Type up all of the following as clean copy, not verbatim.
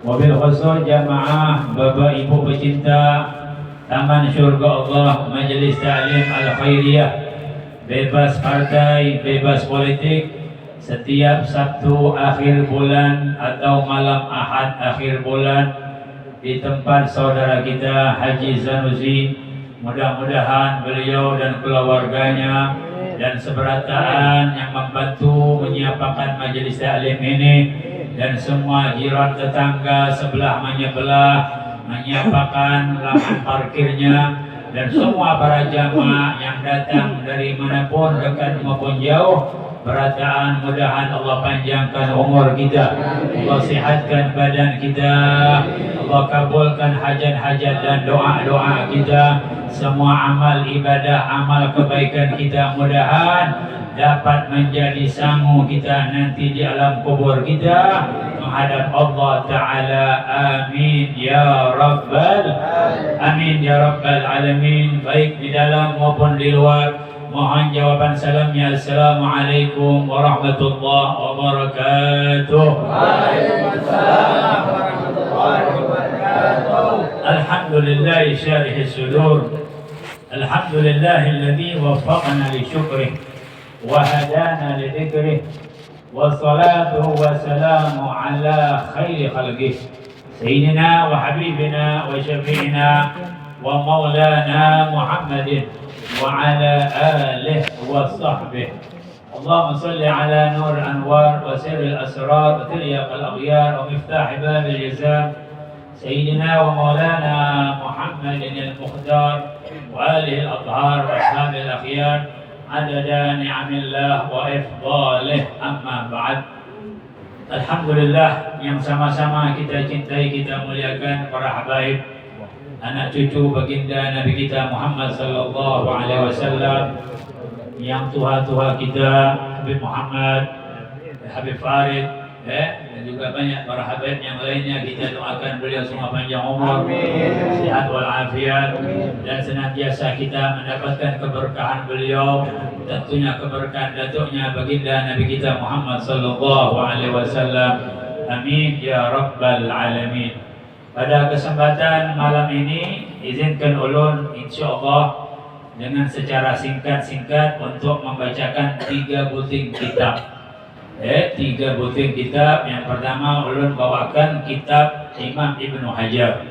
Wabil khusus jamaah Bapak Ibu pecinta Taman Surga Allah Majelis Ta'lim Al-Khairiyah, bebas partai, bebas politik, setiap Sabtu akhir bulan atau malam Ahad akhir bulan di tempat saudara kita Haji Zanusi. Mudah-mudahan beliau dan keluarganya dan seberataan yang membantu menyiapkan majelis taklim ini dan semua jiran tetangga sebelah menyebelah menyiapkan lahan parkirnya dan semua para jamaah yang datang dari manapun dekat maupun jauh, berataan mudahan Allah panjangkan umur kita, Allah sihatkan badan kita, Allah kabulkan hajat-hajat dan doa-doa kita, semua amal ibadah, amal kebaikan kita mudahan dapat menjadi sangu kita nanti di alam kubur kita menghadap Allah Ta'ala. Amin ya Rabbal Amin ya Rabbal Alamin. Baik di dalam maupun di luar, mohon jawaban salamnya. Assalamualaikum warahmatullahi wabarakatuh. Waalaikumsalam warahmatullahi wabarakatuh. Alhamdulillah syarih sudur, alhamdulillahilladzi waffaqana li syukrih وهدانا لذكره والصلاة والسلام على خير خلقه سيدنا وحبيبنا وشفيعنا ومولانا محمد وعلى آله وصحبه. اللهم صل على نور الأنوار وسر الأسرار وترياق الأغيار ومفتاح باب الجزاء سيدنا ومولانا محمد المختار وآله الأطهار وأصحابه الأخيار عدد نعم الله وإفضاله. Amma ba'd. Alhamdulillah, yang sama-sama kita cintai, kita muliakan para habaib, anak cucu baginda Nabi kita Muhammad sallallahu alaihi wasallam, yang tua-tua kita Habib Muhammad, Habib Farid, dan juga banyak para habaib yang lainnya. Kita doakan beliau semua panjang umur, sehat walafiat, dan senantiasa kita mendapatkan keberkahan beliau, tentunya keberkahan datuknya baginda Nabi kita Muhammad sallallahu alaihi wasallam. Amin ya Rabbal Alamin. Pada kesempatan malam ini izinkan ulun insyaallah dengan secara singkat-singkat untuk membacakan 3 butir kitab. 3 butir kitab. Yang pertama ulun bawakan kitab Imam Ibnu Hajar,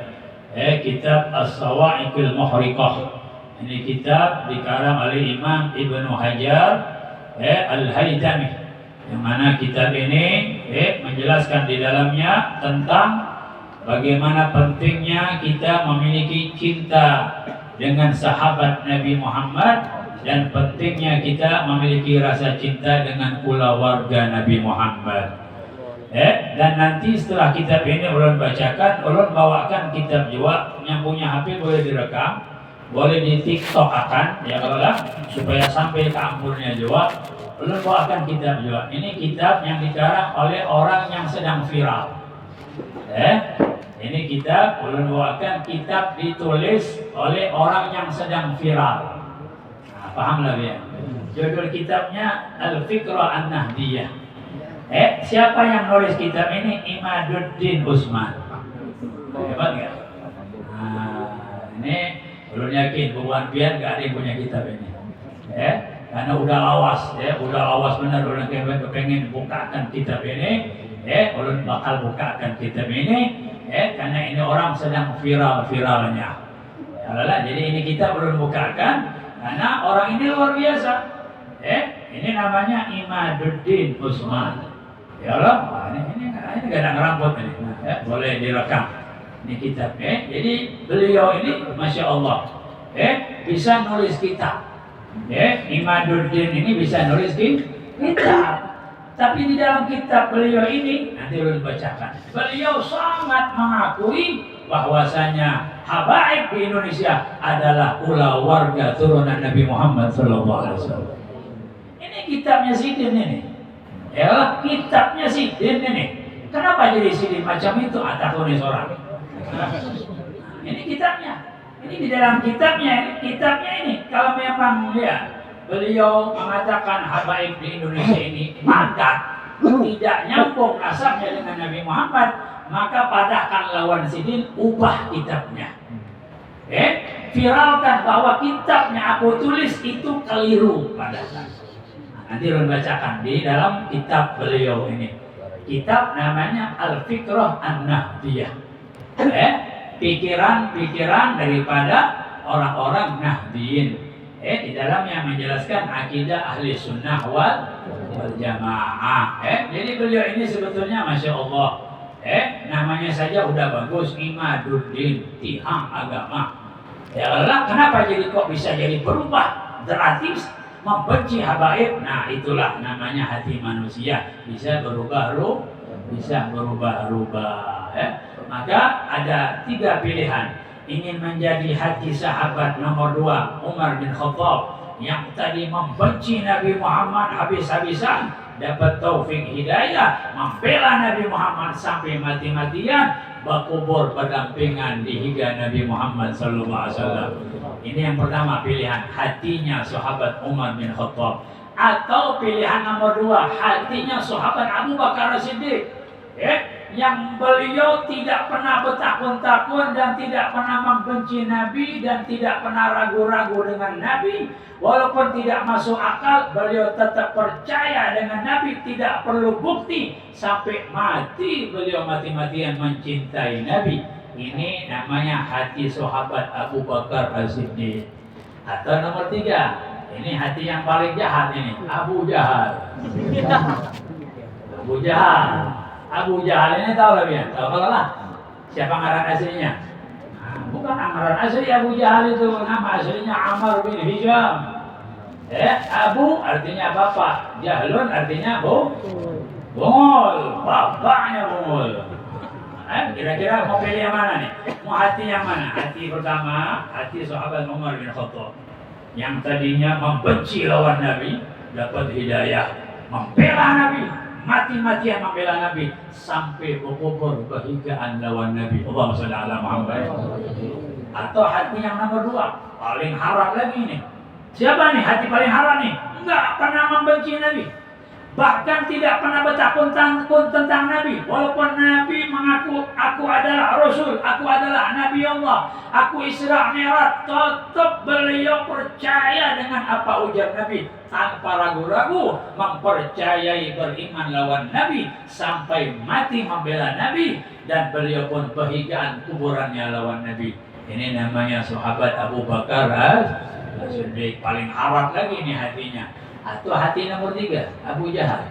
kitab As-Sawa'iqul Muhriqah. Ini kitab dikarang oleh Imam Ibnu Hajar Al-Haytami, yang mana kitab ini menjelaskan di dalamnya tentang bagaimana pentingnya kita memiliki cinta dengan sahabat Nabi Muhammad dan pentingnya kita memiliki rasa cinta dengan keluarga Nabi Muhammad. Dan nanti setelah kitab ini ulun bacakan, ulun bawakan kitab juga. Yang punya HP boleh direkam, boleh di TikTok akan, ya kalau lah, supaya sampai ke ampurnya juga. Ulun bawakan kitab juga. Ini kitab yang dikarang oleh orang yang sedang viral. Ini kitab ulun bawakan, kitab ditulis oleh orang yang sedang viral. Paham lah ya. Judul kitabnya Al-Fikrah An-Nahdiyah. Siapa yang nulis kitab ini? Imaduddin Usman. Hebat nggak? Ini belum yakin bukan biar nggak ada yang punya kitab ini. Karena udah lawas, udah lawas benar. Orang kepengen bukakan kitab ini, ulun bakal bukakan kitab ini, karena ini orang sedang viral-viralnya. Jadi ini kita ulun bukakan. Karena orang ini luar biasa. Ini namanya Imaduddin Usman. Ya Allah, ini gak ada ngeramput ini. Boleh direkam. Ini kitab. Jadi beliau ini Masya Allah, bisa nulis kitab. Imaduddin ini bisa nulis kitab. Tapi di dalam kitab beliau ini, nanti ulun bacakan, beliau sangat mengakui bahwasanya habaib di Indonesia adalah keluarga turunan Nabi Muhammad SAW. Ini kitabnya Sidin ini. Ya, kitabnya Sidin ini. Kenapa jadi Sidin macam itu? Atakunis orang. Ini kitabnya. Ini di dalam kitabnya ini. Kalau memang ya beliau mengatakan habaib di Indonesia ini padat, tidak nyambung nasabnya dengan Nabi Muhammad, maka padahkan lawan sidin, ubah kitabnya. Viralkan bahwa kitabnya aku tulis itu keliru, padahkan. Nanti Ron bacakan di dalam kitab beliau ini. Kitab namanya Al-Fikrah An-Nahdiyah. Pikiran-pikiran daripada orang-orang Nahdiyin. Di dalamnya menjelaskan akidah ahli sunnah wal jamaah. Jadi beliau ini sebetulnya Masya Allah, namanya saja udah bagus, Imaduddin, tiang agama. Ya Allah, kenapa jadi kok bisa jadi berubah drastis, membenci habaib? Nah itulah namanya hati manusia, bisa berubah-ubah. Maka ada 3 pilihan. Ingin menjadi hati sahabat nomor 2 Umar bin Khattab yang tadi membenci Nabi Muhammad habis-habisan, dapat taufik hidayah, membela Nabi Muhammad sampai mati-matian, berkubur berdampingan di higa Nabi Muhammad SAW. Ini yang pertama, pilihan hatinya sahabat Umar bin Khattab. Atau pilihan nomor 2, hatinya sahabat Abu Bakar As-Siddiq, yang beliau tidak pernah bertakun-takun dan tidak pernah membenci Nabi dan tidak pernah ragu-ragu dengan Nabi. Walaupun tidak masuk akal, beliau tetap percaya dengan Nabi, tidak perlu bukti. Sampai mati beliau mati-matian mencintai Nabi. Ini namanya hati sahabat Abu Bakar As-Siddiq. Atau nomor 3, ini hati yang paling jahat ini, Abu Jahal. Abu Jahal. Abu Jahal ini tahu lah ya, tahu kalau lah siapa ngaran aslinya? Nah, bukan ngaran asli Abu Jahal itu, nama aslinya Amr bin Hisham. Abu artinya bapak, Jahlun artinya bungul, bapaknya bungul. Kira-kira mau pilih yang mana nih? Mau hati yang mana? Hati pertama, hati sahabat Umar bin Khattab yang tadinya membenci lawan Nabi, dapat hidayah, membela Nabi, mati-matian membela Nabi sampai berkubur kehigaan lawan Nabi. Allahumma shalli ala Muhammad. Atau hati yang nomor 2, paling haram lagi nih. Siapa nih hati paling haram nih? Enggak pernah membenci Nabi, bahkan tidak pernah bertakun-takun tentang Nabi. Walaupun Nabi mengaku aku adalah Rasul, aku adalah Nabi Allah, aku Isra Mi'raj, tetap beliau percaya dengan apa ujar Nabi tanpa ragu-ragu, mempercayai, beriman lawan Nabi sampai mati membela Nabi, dan beliau pun pehigaan kuburannya lawan Nabi. Ini namanya sahabat Abu Bakar As-Siddiq. Paling haram lagi nih hatinya. Atau hati nomor 3, Abu Jahal.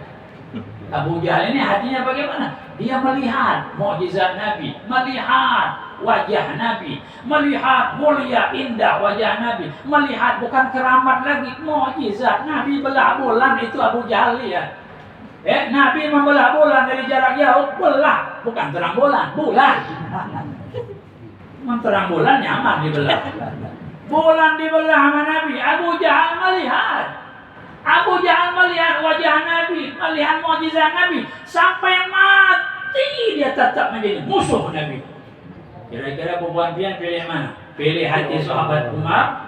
Abu Jahal ini hatinya bagaimana? Dia melihat mukjizat Nabi, melihat wajah Nabi, melihat mulia indah wajah Nabi, melihat bukan keramat lagi, mukjizat Nabi belah bulan. Itu Abu Jahal lihat. Nabi membelah bulan dari jarak jauh, belah, bukan terang bulan, bulan. Terang bulan nyaman dibelah. Bulan dibelah sama Nabi. Abu Jahal melihat. Abu Jahal melihat wajah Nabi, melihat mukjizat Nabi, sampai mati dia tetap menjadi musuh Nabi. Kira-kira perempuan pian pilih mana? Pilih hati sahabat Umar,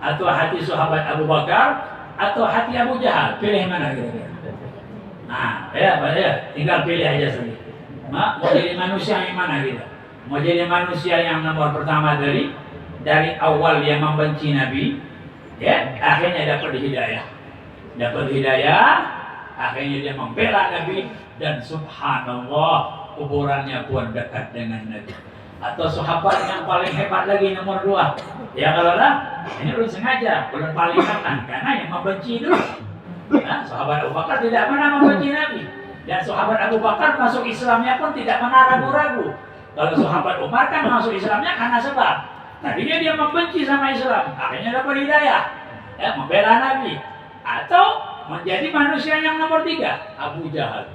atau hati sahabat Abu Bakar, atau hati Abu Jahal? Pilih mana kira-kira? Nah, ya, tinggal pilih aja sendiri. Mau jadi manusia yang mana kita? Mau jadi manusia yang nomor pertama dari awal dia membenci Nabi, akhirnya dapat hidayah, akhirnya dia membela Nabi, dan subhanallah kuburannya pun dekat dengan Nabi. Atau sahabat yang paling hebat lagi nomor 2, ya kalau lah ini belum sengaja, belum paling kanan, karena yang membenci itu sahabat Abu Bakar tidak pernah membenci Nabi, dan sahabat Abu Bakar masuk Islamnya pun tidak pernah ragu-ragu. Kalau sahabat Umar kan masuk Islamnya karena sebab tadinya dia membenci sama Islam, akhirnya dapat hidayah, membela Nabi. Atau menjadi manusia yang nomor 3, Abu Jahal.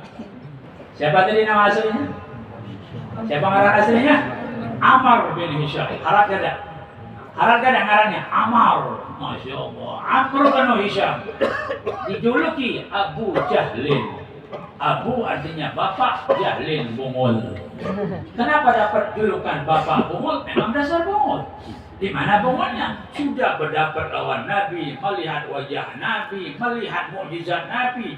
Siapa tadi nama aslinya? Siapa ngaran aslinya? Amr bin Hisham. Harap gada ngarannya Amr. Masya Allah. Amr bin Hisham dijuluki Abu Jahlin. Abu artinya bapak, Jahlin bungul. Kenapa dapat julukan bapak bungul? Memang dasar bungul. Di mana bungulnya? Sudah berdapat lawan Nabi, melihat wajah Nabi, melihat mukjizat Nabi.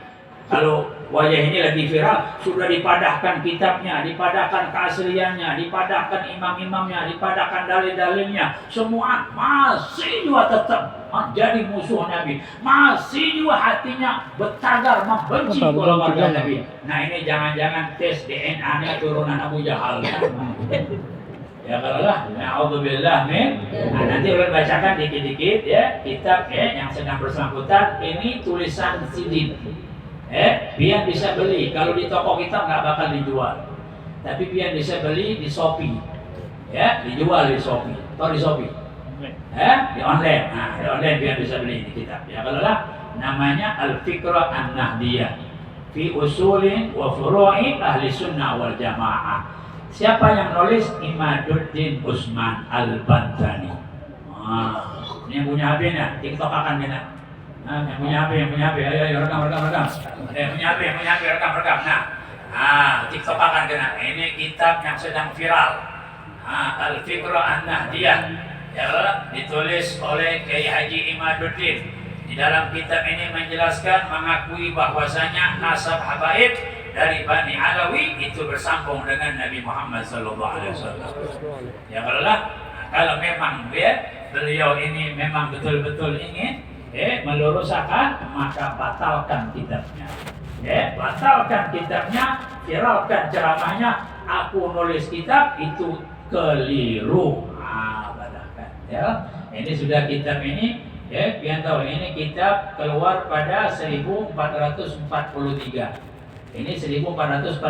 Kalau wajah ini lagi viral, sudah dipadahkan kitabnya, dipadahkan keasliannya, dipadahkan imam-imamnya, dipadahkan dalil-dalilnya, semua masih juga tetap menjadi musuh Nabi, masih juga hatinya bertagar membenci keluarga Nabi. Nah ini jangan-jangan tes DNA-nya turunan Abu Jahal. Ya kalau lah, na'udzubillah min. Nah, nanti ulun bacakan dikit-dikit ya kitab yang sedang bersangkutan. Ini tulisan sidin. Biar bisa beli. Kalau di toko kita nggak bakal dijual. Tapi biar bisa beli di Shopee. Ya, dijual di Shopee. Atau di Shopee. Di online. Nah, di online biar bisa beli di kitab. Ya kalau lah, namanya Al-Fiqra An-Nahdiyah fi usulin wa furu'i ahli sunnah wal jamaah. Siapa yang nulis? Imaduddin Usman Al-Bantani. Ini yang punya HP nya, TikTok akan kena. Yang punya HP, ayo rekam. Yang punya HP, rekam. TikTok akan kena. Ini kitab yang sedang viral. Al-Fiqra An-Nahdiyah. Ya, ditulis oleh Kiai Haji Imaduddin. Di dalam kitab ini menjelaskan mengakui bahwasanya nasab habaib dari Bani Alawi itu bersambung dengan Nabi Muhammad SAW. Ya kalau memang beliau ini memang betul-betul ingin meluruskan, maka batalkan kitabnya. Batalkan kitabnya, viralkan ceramahnya. Aku nulis kitab itu keliru. Batalkan. Ya, ini sudah kitab ini. Biar tahu ini kitab keluar pada 1443. Ini 1445.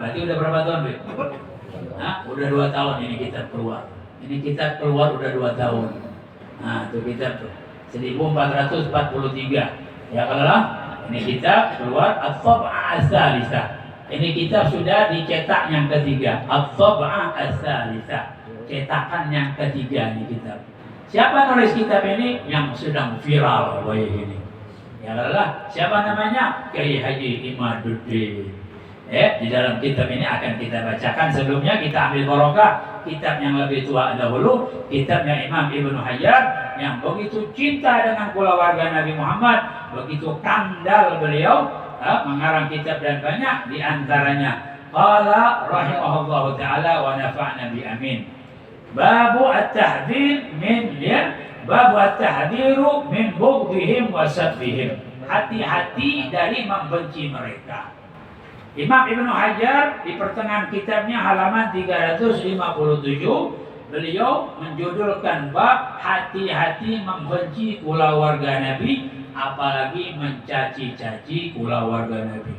Berarti udah berapa tahun, Beb? Udah 2 tahun ini kitab keluar. Ini kitab keluar udah 2 tahun. Nah, itu kitab tuh. 1443. Ya kalau lah, ini kitab keluar At-Tab'ah As-Salisah. Ini kitab sudah dicetak yang ketiga. At-Tab'ah As-Salisah. Cetakan yang ketiga ini kitab. Siapa nulis kitab ini? Yang sedang viral kayak gini. Ya Allah, siapa namanya? Kiai Haji Imaduddin. Di dalam kitab ini akan kita bacakan. Sebelumnya kita ambil barokah kitab yang lebih tua dahulu, kitabnya Imam Ibnu Hajar yang begitu cinta dengan keluarga Nabi Muhammad, begitu kandal beliau mengarang kitab dan banyak di antaranya qala rahimahullahu taala wa nafa'na bi amin. Babu at-tahdhir min Babu at-tahdhiru min bughdihim wa sabbihim. Hati-hati dari membenci mereka. Imam Ibnu Hajar di pertengahan kitabnya halaman 357 beliau menjudulkan bab hati-hati membenci keluarga Nabi, apalagi mencaci-caci keluarga Nabi.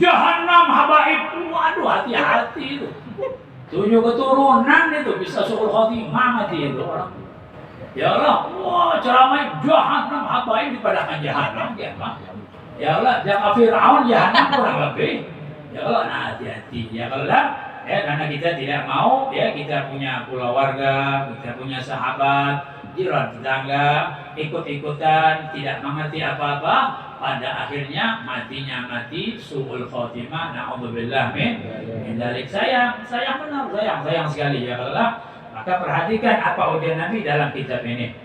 Jahannam habaib, waduh hati-hati itu. 7 keturunan itu bisa suul khotimah mati itu orang. Ya Allah, ceramah jahannam habaib dipadahkan jahannam ya Pak. Ya Allah, jangan Fir'aun jahannam kurang lebih. Ya Allah, nah hati-hati. Ya Allah, karena kita tidak mau kita punya keluarga, kita punya sahabat, jiran tetangga, ikut-ikutan, tidak mengerti apa-apa, pada akhirnya matinya mati suul khotimah. Na'udzubillah min dzalik. Sayang benar, sayang sekali ya Allah. Maka perhatikan apa ujian Nabi dalam kitab ini.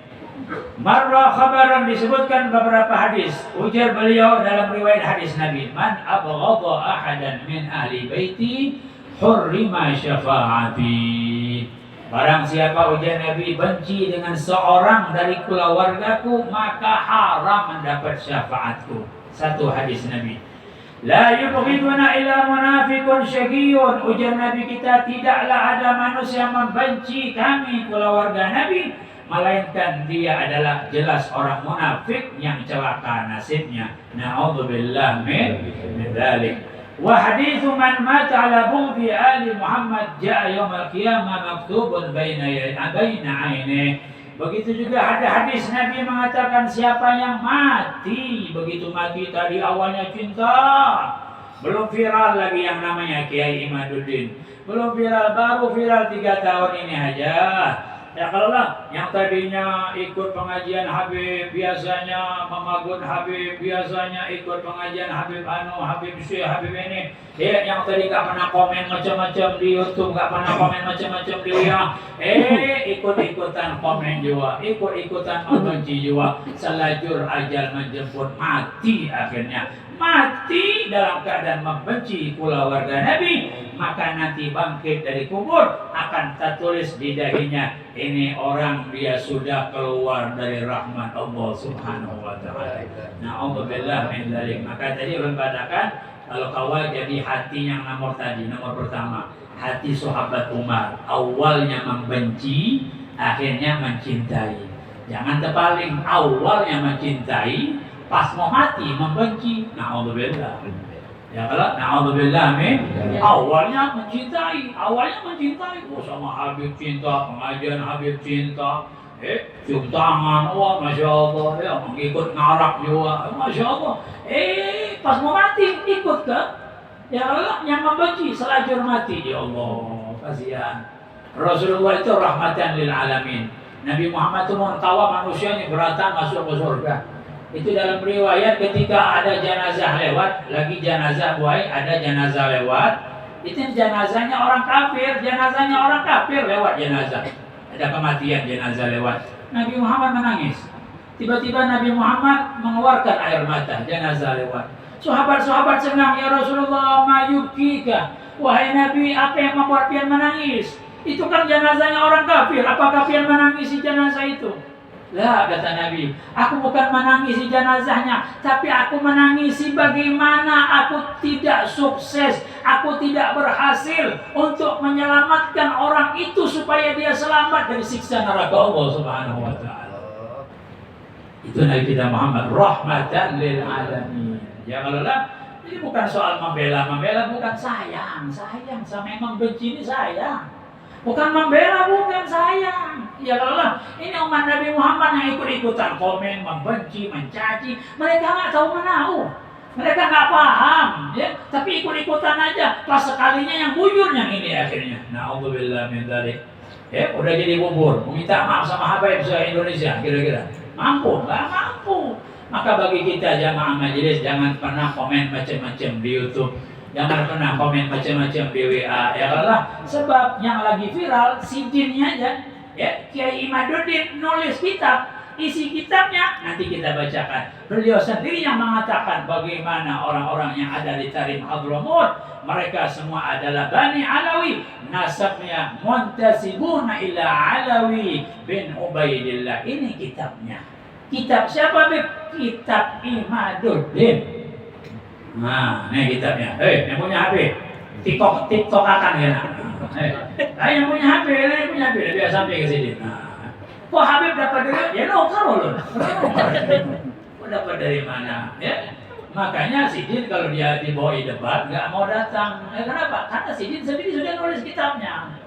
Marra khabaran disebutkan beberapa hadis. Ujar beliau dalam riwayat hadis Nabi, man abghadha ahadan min ahli baiti hurrima syafaati. Barang siapa ujar Nabi benci dengan seorang dari keluargaku, maka haram mendapat syafaatku. Satu hadis Nabi. La yubghiduna illa munafiqun syaqiyun. Ujar Nabi kita, tidaklah ada manusia yang membenci kami keluarga Nabi, melainkan dia adalah jelas orang munafik yang celaka nasibnya. Na'udzubillah min dzalik. Wa haditsu man mata ala bughdi ali Muhammad jaa yaumil qiyamah maktubun baina ainihi. Begitu juga ada hadis Nabi mengatakan siapa yang mati, begitu mati tadi awalnya cinta, belum viral lagi yang namanya Kiai Imaduddin, belum viral, baru viral 3 tahun ini aja. Ya kalau lah yang tadinya ikut pengajian Habib, biasanya memagun Habib, biasanya ikut pengajian Habib Habib Syekh, Habib ini, yang tadi nggak pernah komen macam-macam di YouTube, nggak pernah komen macam-macam di WA, ikut-ikutan komen juga, ikut-ikutan membenci juga, selajur ajal menjemput, mati akhirnya. Mati dalam keadaan membenci keluarga Nabi, maka nanti bangkit dari kubur akan tertulis di dahinya, ini orang dia sudah keluar dari rahmat Allah Subhanahu wa taala. Na'udzubillah min dzalik. Maka tadi ulun katakan kalau kawal jadi hati yang nomor pertama, hati sahabat Umar, awalnya membenci, akhirnya mencintai. Jangan terpaling, awalnya mencintai, pas mau mati membenci. Na'udzubillah. Ya kalau na'udzubillah awalnya mencintai, sama Habib cinta, pengajian Habib cinta, cium tangan, wah masya Allah, ya mengikut ngarak juga, masya Allah. Pas mau mati ikut ke, ya Allah yang membenci selajur mati, ya Allah kasihan. Rasulullah itu rahmatan lil alamin. Nabi Muhammad itu mau tahu manusianya beratan masuk ke surga. Itu dalam riwayat ketika ada jenazah lewat, lagi jenazah ada jenazah lewat, itu jenazahnya orang kafir lewat jenazah. Ada kematian jenazah lewat. Nabi Muhammad menangis. Tiba-tiba Nabi Muhammad mengeluarkan air mata, jenazah lewat. Sahabat-sahabat senang, ya Rasulullah, ma yubkika. Wahai Nabi, apa yang membuat pian menangis? Itu kan jenazahnya orang kafir, apakah pian menangisi jenazah itu? Lah, kata Nabi, aku bukan menangisi jenazahnya, tapi aku menangisi bagaimana aku tidak sukses, aku tidak berhasil untuk menyelamatkan orang itu supaya dia selamat dari siksa neraka Allah Subhanahu wa taala. Itu Nabi kita Muhammad rahmatan lil alamin. Ya kalau lah, ini bukan soal membela bukan sayang sama yang membenci ini sayang. Bukan membela, bukan sayang. Ya Allah, ini umat Nabi Muhammad yang ikut-ikutan komen, membenci, mencaci. Mereka nggak tahu menahu, mereka nggak paham, ya. Tapi ikut-ikutan aja. Pas sekalinya yang bujur yang ini akhirnya. Na'udzubillah min dzalik. Udah jadi bubur. Minta maaf sama Habaib se-Indonesia, kira-kira. Mampu? Nggak mampu. Maka bagi kita jamaah majelis jangan pernah komen macam-macam di YouTube. Jangan pernah komen macam-macam di WA, ya Allah. Sebab yang lagi viral sidinnya aja, ya Kiai Imaduddin nulis kitab, isi kitabnya nanti kita bacakan. Beliau sendiri yang mengatakan bagaimana orang-orang yang ada di Tarim Hadramut, mereka semua adalah Bani Alawi, nasabnya muntasibuna ila Alawi bin Ubaidillah. Ini kitabnya. Kitab siapa, Beb? Kitab Imaduddin. Nah, ini kitabnya. Yang punya HP, TikTok akan ya. Yang punya HP, biar sampai ke sini. Nah, kok Habib dapat dari? Ya kalau kok dapat dari mana? Ya, makanya Sidin kalau dia dibawa debat nggak mau datang. Kenapa? Karena Sidin sendiri sudah nulis kitabnya.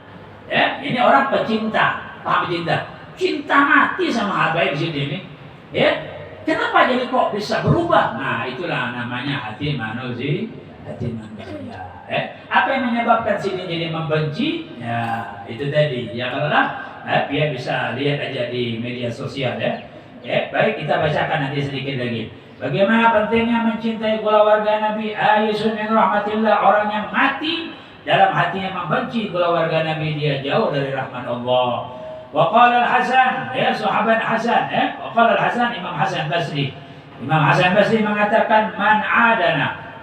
Ya, ini orang pecinta, paham cinta, cinta mati sama Habib Sidin ini. Ya. Kenapa jadi kok bisa berubah? Nah, itulah namanya hati manusia. Apa yang menyebabkan sini jadi membenci? Ya, itu tadi. Ya kalau lah, biar bisa lihat aja di media sosial ya. Baik, kita bacakan nanti sedikit lagi. Bagaimana pentingnya mencintai keluarga Nabi? Ayusun min rahmatillah, orang yang mati dalam hatinya membenci keluarga Nabi, dia jauh dari rahmat Allah. Waqala al-Hasan, ya sahabat Hasan, waqala al-Hasan, Imam Hasan Basri. Imam Hasan Basri mengatakan man adana.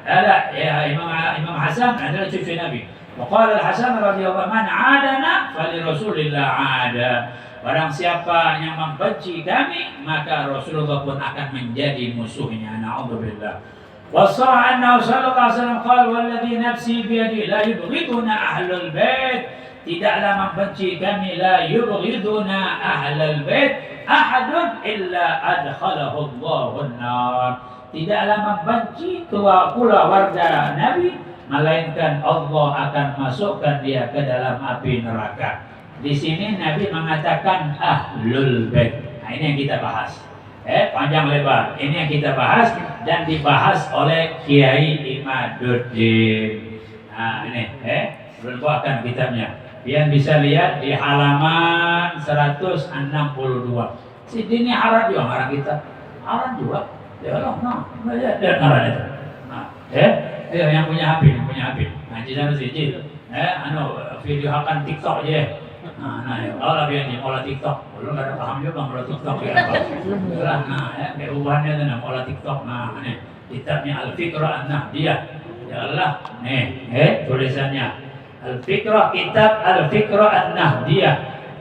Ya Imam Hasan adalah cucu Nabi. Waqala al-Hasan radhiyallahu man adana fali Rasulillah ada. Barang siapa yang membenci kami, maka Rasulullah pun akan menjadi musuhnya. Na'udzubillah. Wassa'a anna sallallahu alaihi wasallam qala walladhi nafsi biyadihi la yubghiduna ahlul bait. Tidaklah membenci kami, la yubghiduna ahlal bait ahadun illa adkhalahu Allahun nar. Tidaklah membenci keluarga Nabi, melainkan Allah akan masukkan dia ke dalam api neraka. Di sini Nabi mengatakan ahlul bait. Nah, ini yang kita bahas. Panjang lebar. Ini yang kita bahas dan dibahas oleh Kiai Imaduddin. Nah, ini Ulun bawakan kitabnya. Pian bisa lihat di halaman 162. Sidin ini Arab juga ngarang kita. Arab juga. Ya Allah, dan ngarang itu. Nah, yang punya HP, Ngaji sana siji. Video akan TikTok aja. Nah, kalau biar ni olah TikTok, belum ada paham juga olah TikTok ya apa. Kayak ubahannya tu nak olah TikTok. Ni kitabnya Al-Fiqrah An-Nahdiyah. Ya Allah, tulisannya Al-Fiqrah, kitab Al-Fiqrah An-Nahdiyah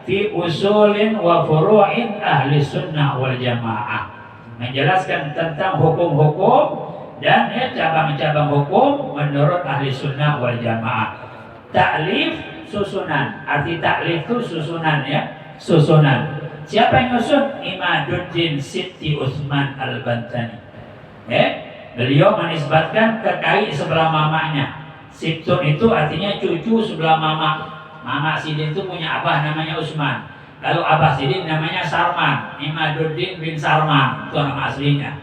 fi usulin wa furu'in ahli sunnah wal jamaah, menjelaskan tentang hukum-hukum dan cabang-cabang hukum menurut ahli sunnah wal jamaah. Ta'lif susunan, arti ta'lif itu susunan ya, susunan. Siapa yang nyusun? Imaduddin Siti Utsman Al-Bantani. Beliau menisbatkan ke kai sebelah mamanya. Sibtun itu artinya cucu sebelah mama. Mama Sidin itu punya abah namanya Utsman. Lalu abah Sidin namanya Sarman. Imaduddin bin Sarman itu nama aslinya.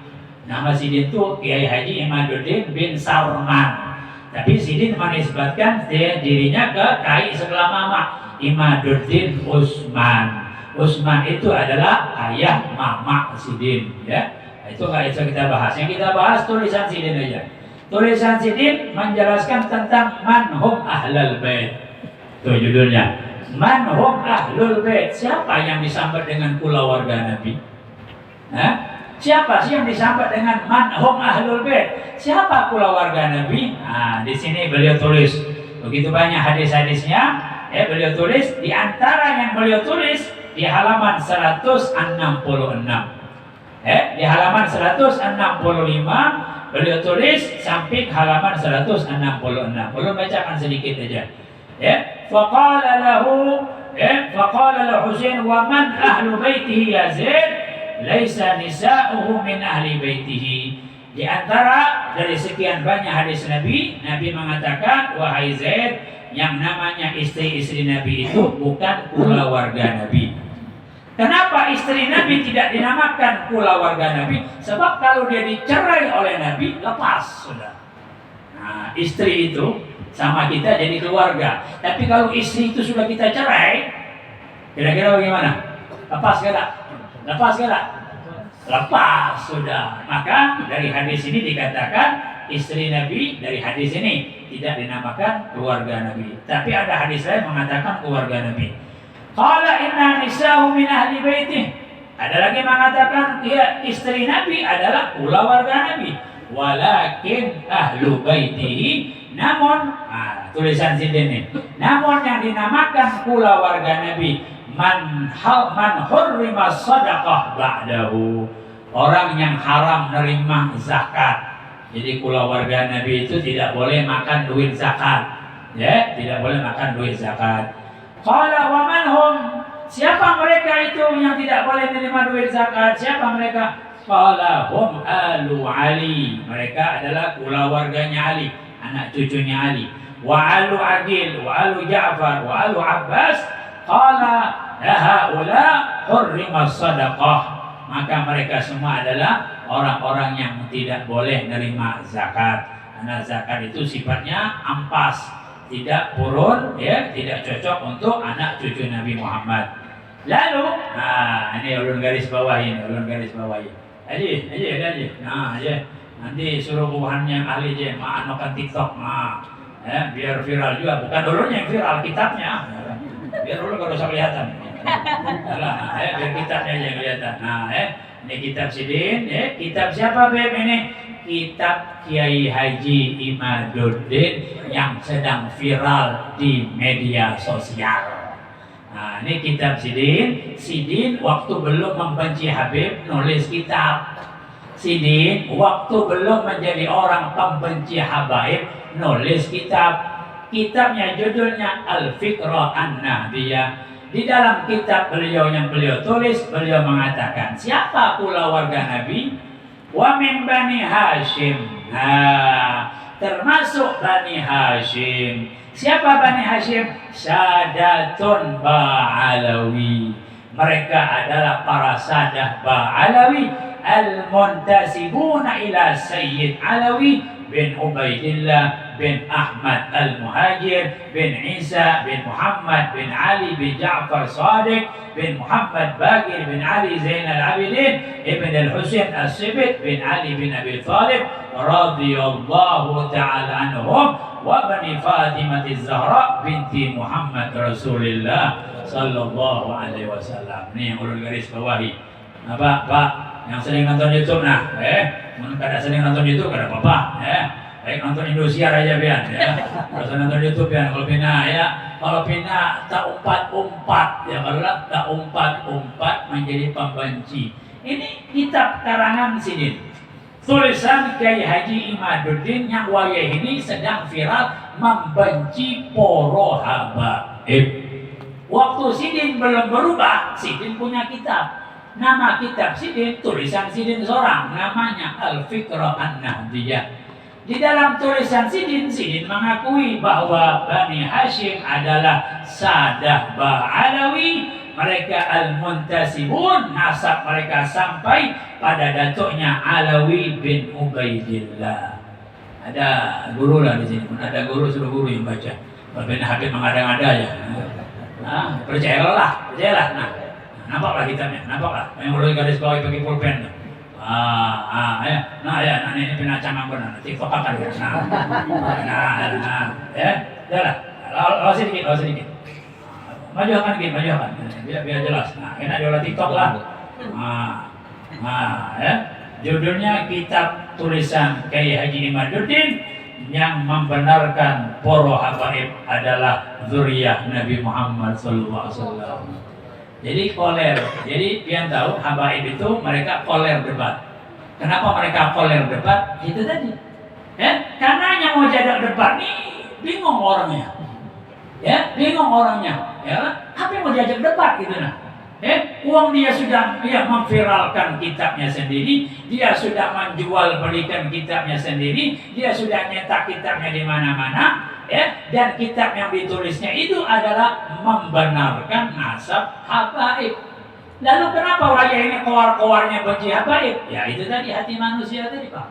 Nama Sidin itu Kiai Haji Imaduddin bin Sarman. Tapi Sidin menisbatkan dirinya ke kai sebelah mama, Imaduddin Utsman. Utsman itu adalah ayah mama Sidin ya. Itu nggak bisa kita bahas. Yang kita bahas tulisan Sidin aja. Tulisan Sidin menjelaskan tentang manhum ahlul bait. Itu judulnya. Manhum ahlul bait. Siapa yang disambat dengan keluarga Nabi? Siapa sih yang disambat dengan manhum ahlul bait? Siapa keluarga Nabi? Nah, di sini beliau tulis begitu banyak hadis-hadisnya. Beliau tulis di antara yang beliau tulis di halaman 166. Di halaman 165 beliau tulis sampai halaman 166. Belum bacakan sedikit aja. Faqala lahu Husain wa man ahlu baitihi ya Zaid laisa nisa'uhu min ahli baitihi. Di antara dari sekian banyak hadis Nabi mengatakan, wahai Zaid, yang namanya istri-istri Nabi itu bukan keluarga Nabi. Kenapa istri Nabi tidak dinamakan keluarga Nabi? Sebab kalau dia dicerai oleh Nabi, lepas sudah. Nah, istri itu sama kita jadi keluarga. Tapi kalau istri itu sudah kita cerai, kira-kira bagaimana? Lepas ke tak? Lepas ke tak? Lepas sudah. Maka dari hadis ini dikatakan istri Nabi dari hadis ini tidak dinamakan keluarga Nabi. Tapi ada hadis lain mengatakan keluarga Nabi. Qala inna nisa'u min ahli baitih. Ada lagi mengatakan dia istri Nabi adalah keluarga Nabi. Walakin ahlu baitihi, namun tulisan Sidin ini. Namun yang dinamakan keluarga Nabi man hurrima sadaqah ba'dahu. Orang yang haram menerima zakat. Jadi keluarga Nabi itu tidak boleh makan duit zakat. Ya, tidak boleh makan duit zakat. Qala wa man hum? Siapa mereka itu yang tidak boleh menerima duit zakat? Siapa mereka? Qala hum alu Ali. Mereka adalah keluarganya Ali, anak cucunya Ali. Wa alu Aqil, wa alu Ja'far, wa alu Abbas. Qala haula hurrima sadaqah. Maka mereka semua adalah orang-orang yang tidak boleh menerima zakat. Karena zakat itu sifatnya ampas, tidak purun, ya, tidak cocok untuk anak cucu Nabi Muhammad. Lalu, ini ulun garis bawahi, aja. Nanti suruh buahannya ahli aja, anokan TikTok, biar viral juga. Bukan ulun yang viral, kitabnya. Biar ulun kalau usah kelihatan. Biar kitabnya aja yang kelihatan. Ini kitab Sidin, kitab siapa Beb ini? Kitab Kiai Haji Imaduddin yang sedang viral di media sosial. Ini kitab Sidin. Sidin waktu belum membenci Habib nulis kitab. Sidin waktu belum menjadi orang pembenci Habaib nulis kitab. Kitabnya judulnya Al-Fiqrah An-Nahdiyah. Di dalam kitab beliau yang beliau tulis, beliau mengatakan siapa keluarga Nabi? Wa min Bani Hashim. Termasuk Bani Hashim. Siapa Bani Hashim? Sadatun Ba'alawi. Mereka adalah para sadah Ba'alawi al-muntasibuna ila Sayyid Alawi bin Ubaidillah bin Ahmad Al-Muhajir bin Isa bin Muhammad bin Ali bin Ja'far Shadiq bin Muhammad Baqir bin Ali Zainal Abidin ibn Al-Husain As-Sibit bin Ali bin Abi Thalib radhiyallahu ta'ala anhum wa bani Fatimah Az-Zahra binti Muhammad Rasulullah sallallahu alaihi wasallam. Ini yang ulun garis bawahi. Nah, Pak, yang sering nonton YouTube nah, kada sering nonton YouTube kada apa-apa, baik nonton Indosiar aja pian, Kalau nonton YouTube pian, kalau pina tak umpat-umpat, tak umpat-umpat menjadi pembenci. Ini kitab karangan Sidin, tulisan Kiai Haji Imaduddin yang wayah ini sedang viral membenci poro habaib. Waktu Sidin belum berubah, Sidin punya kitab. Nama kitab Sidin, tulisan Sidin seorang, namanya Al-Fiqrah An-Nahdiyah. Di dalam tulisan Sidin, Sidin mengakui bahwa Bani Hashim adalah Sadah Ba'alawi, mereka Al-Muntasibun, nasab mereka sampai pada datuknya Alawi bin Ubaidillah. Ada guru lah di sini, ada guru, suruh guru yang baca. Kalau Bani Habib mengada-ngada ya. Percayalah. Nah, nampaklah kitabnya, nampaklah. Yang mulai garis bawah pakai pulpen. Nah ini pina camang benar. TikTok akan ya. Jalan. Lawas sedikit. Majukan. Biar jelas. Nah, enak diolah TikTok lah. Judulnya kitab tulisan Kiai Haji Imaduddin yang membenarkan poro habaib adalah zuriyah Nabi Muhammad SAW. Jadi koler. Jadi pian tahu habaib itu mereka koler debat. Kenapa mereka koler debat? Itu tadi. Karena yang mau jadak debat nih bingung orangnya. Bingung orangnya. Apa yang mau diajak debat gitu nah? Uang dia sudah memviralkan kitabnya sendiri, dia sudah menjual belikan kitabnya sendiri, dia sudah nyetak kitabnya di mana-mana. Dan kitab yang ditulisnya itu adalah membenarkan nasab habaib. Lalu kenapa wajah ini kowar-kowarnya benci habaib? Ya itu tadi hati manusia tadi Pak.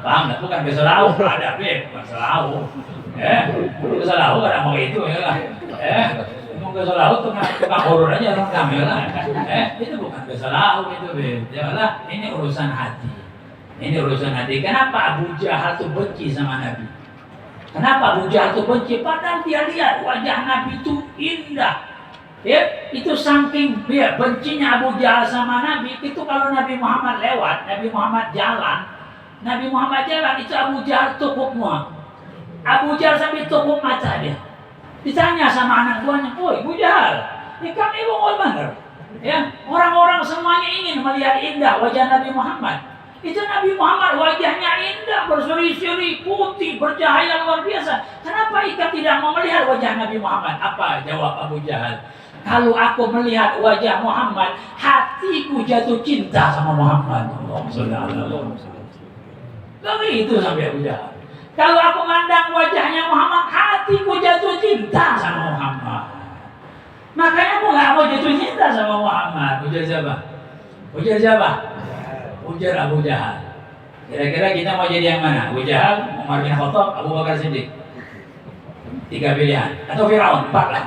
Paham nggak? Bukan keselau, ada bukan selau. Keselau kada mau itu ya lah. Mau keselau tukang urut aja lengkap ya lah. Itu bukan keselau itu ya lah. Ini urusan hati. Kenapa Abu Jahal itu benci sama Nabi? Kenapa Abu Jahal itu benci? Padahal dia lihat wajah Nabi itu indah. Itu saking bencinya Abu Jahal sama Nabi. Itu kalau Nabi Muhammad lewat, Nabi Muhammad jalan, itu Abu Jahal tukuk muak. Abu Jahal sampai tukuk mata dia. Ditanya sama anak buahnya, "Woi, Abu Jahal, kami mau benar." Orang-orang semuanya ingin melihat indah wajah Nabi Muhammad. Itu Nabi Muhammad wajahnya indah, berseri-seri, putih, bercahaya luar biasa. Kenapa ikat tidak mau melihat wajah Nabi Muhammad? Apa jawab Abu Jahal? Kalau aku melihat wajah Muhammad, hatiku jatuh cinta sama Muhammad. Begitu sampai Abu Jahal. Kalau aku mandang wajahnya Muhammad, hatiku jatuh cinta sama Muhammad. Makanya aku nggak mau jatuh cinta sama Muhammad. Ujar siapa? Ujar Abu Jahal. Kira-kira kita mau jadi yang mana? Abu Jahal, Umar bin Khattab, Abu Bakar Siddiq. 3 pilihan. Atau Firaun, 4 lah.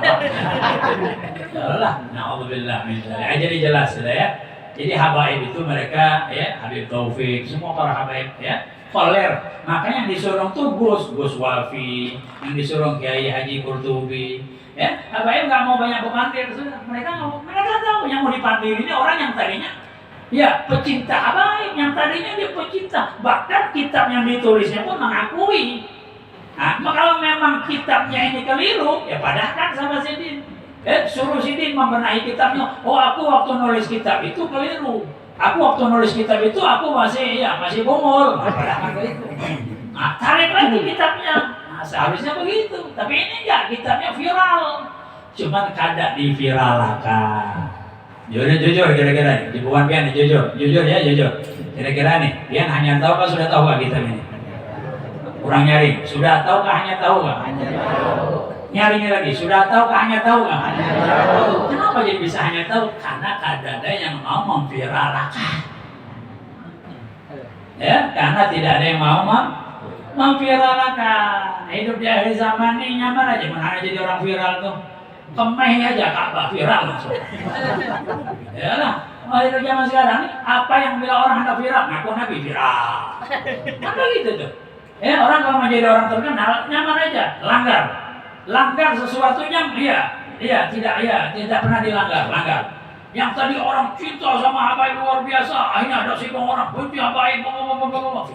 Na'udzubillah min dzalik. Jadi jelas sudah ya. Jadi habaib itu mereka Habib Taufik, semua para habaib koler. Makanya yang disuruh tuh Gus Wafi, yang disuruh Kiai Haji Qurtubi. Habaib nggak mau banyak pemandir, mereka tahu yang mau dipandir ini orang yang tadinya pecinta habaib, yang tadinya dia pecinta. Bahkan kitab yang ditulisnya pun mengakui. Kalau memang kitabnya ini keliru, padahkan sama Sidin. Suruh Sidin membenahi kitabnya. Aku waktu nulis kitab itu keliru. Aku waktu nulis kitab itu aku masih bungul. Padahkan begitu. Tarik lagi kitabnya. Seharusnya begitu. Tapi ini enggak, kitabnya viral. Cuman kada diviralkan. Jujur kira-kira nih, bukan pian jujur ya. Kira-kira nih, pian hanya tahu kah sudah tahu kah kitab ini? Kurang nyari, sudah tahu kah hanya tahu kah? Hanya tahu. Nyarinya lagi, sudah tahu kah hanya tahu kah? Hanya tahu. Kenapa jadi bisa hanya tahu? Karena ada yang mau memviralkan. Karena tidak ada yang mau Mau viral kan? Hidup di akhir zaman ini nyaman aja, mana jadi orang viral tuh. Kemeh aja Ka'bah viral langsung. Ya lah, mau hidup zaman sekarang nih, apa yang bila orang hendak viral, ngaku Nabi viral. Apa gitu tuh? Orang kalau menjadi orang terkenal nyaman aja, langgar sesuatu yang tidak pernah langgar. Yang tadi orang cinta sama Habaib luar biasa, akhirnya ada sibuk orang benci Habaib, viral.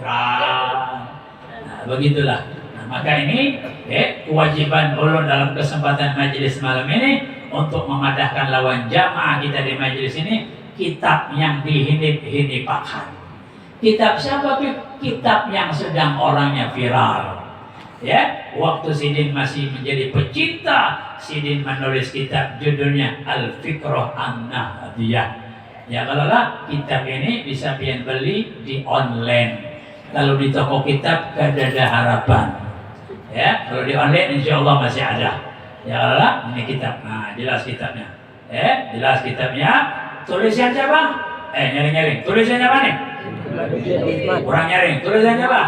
Nah, begitulah. Nah, maka ini kewajiban ulun dalam kesempatan majelis malam ini untuk memadahkan lawan jamaah kita di majelis ini, kitab yang dihinip-hinipakan. Kitab siapa? Kitab yang sedang orangnya viral. Ya, waktu Sidin masih menjadi pecinta, Sidin menulis kitab judulnya Al-Fikrah An-Nahdiyah. Ya, kalau lah kitab ini bisa pian beli di online. Kalau di toko kitab Kadada Harapan. Ya, kalau di online insya Allah masih ada. Ya Allah, ini kitab. Nah, jelas kitabnya. Jelas kitabnya. Tulisannya siapa? Nyaring. Tulisannya apa nih? Kurang nyaring. Tulisannya apa?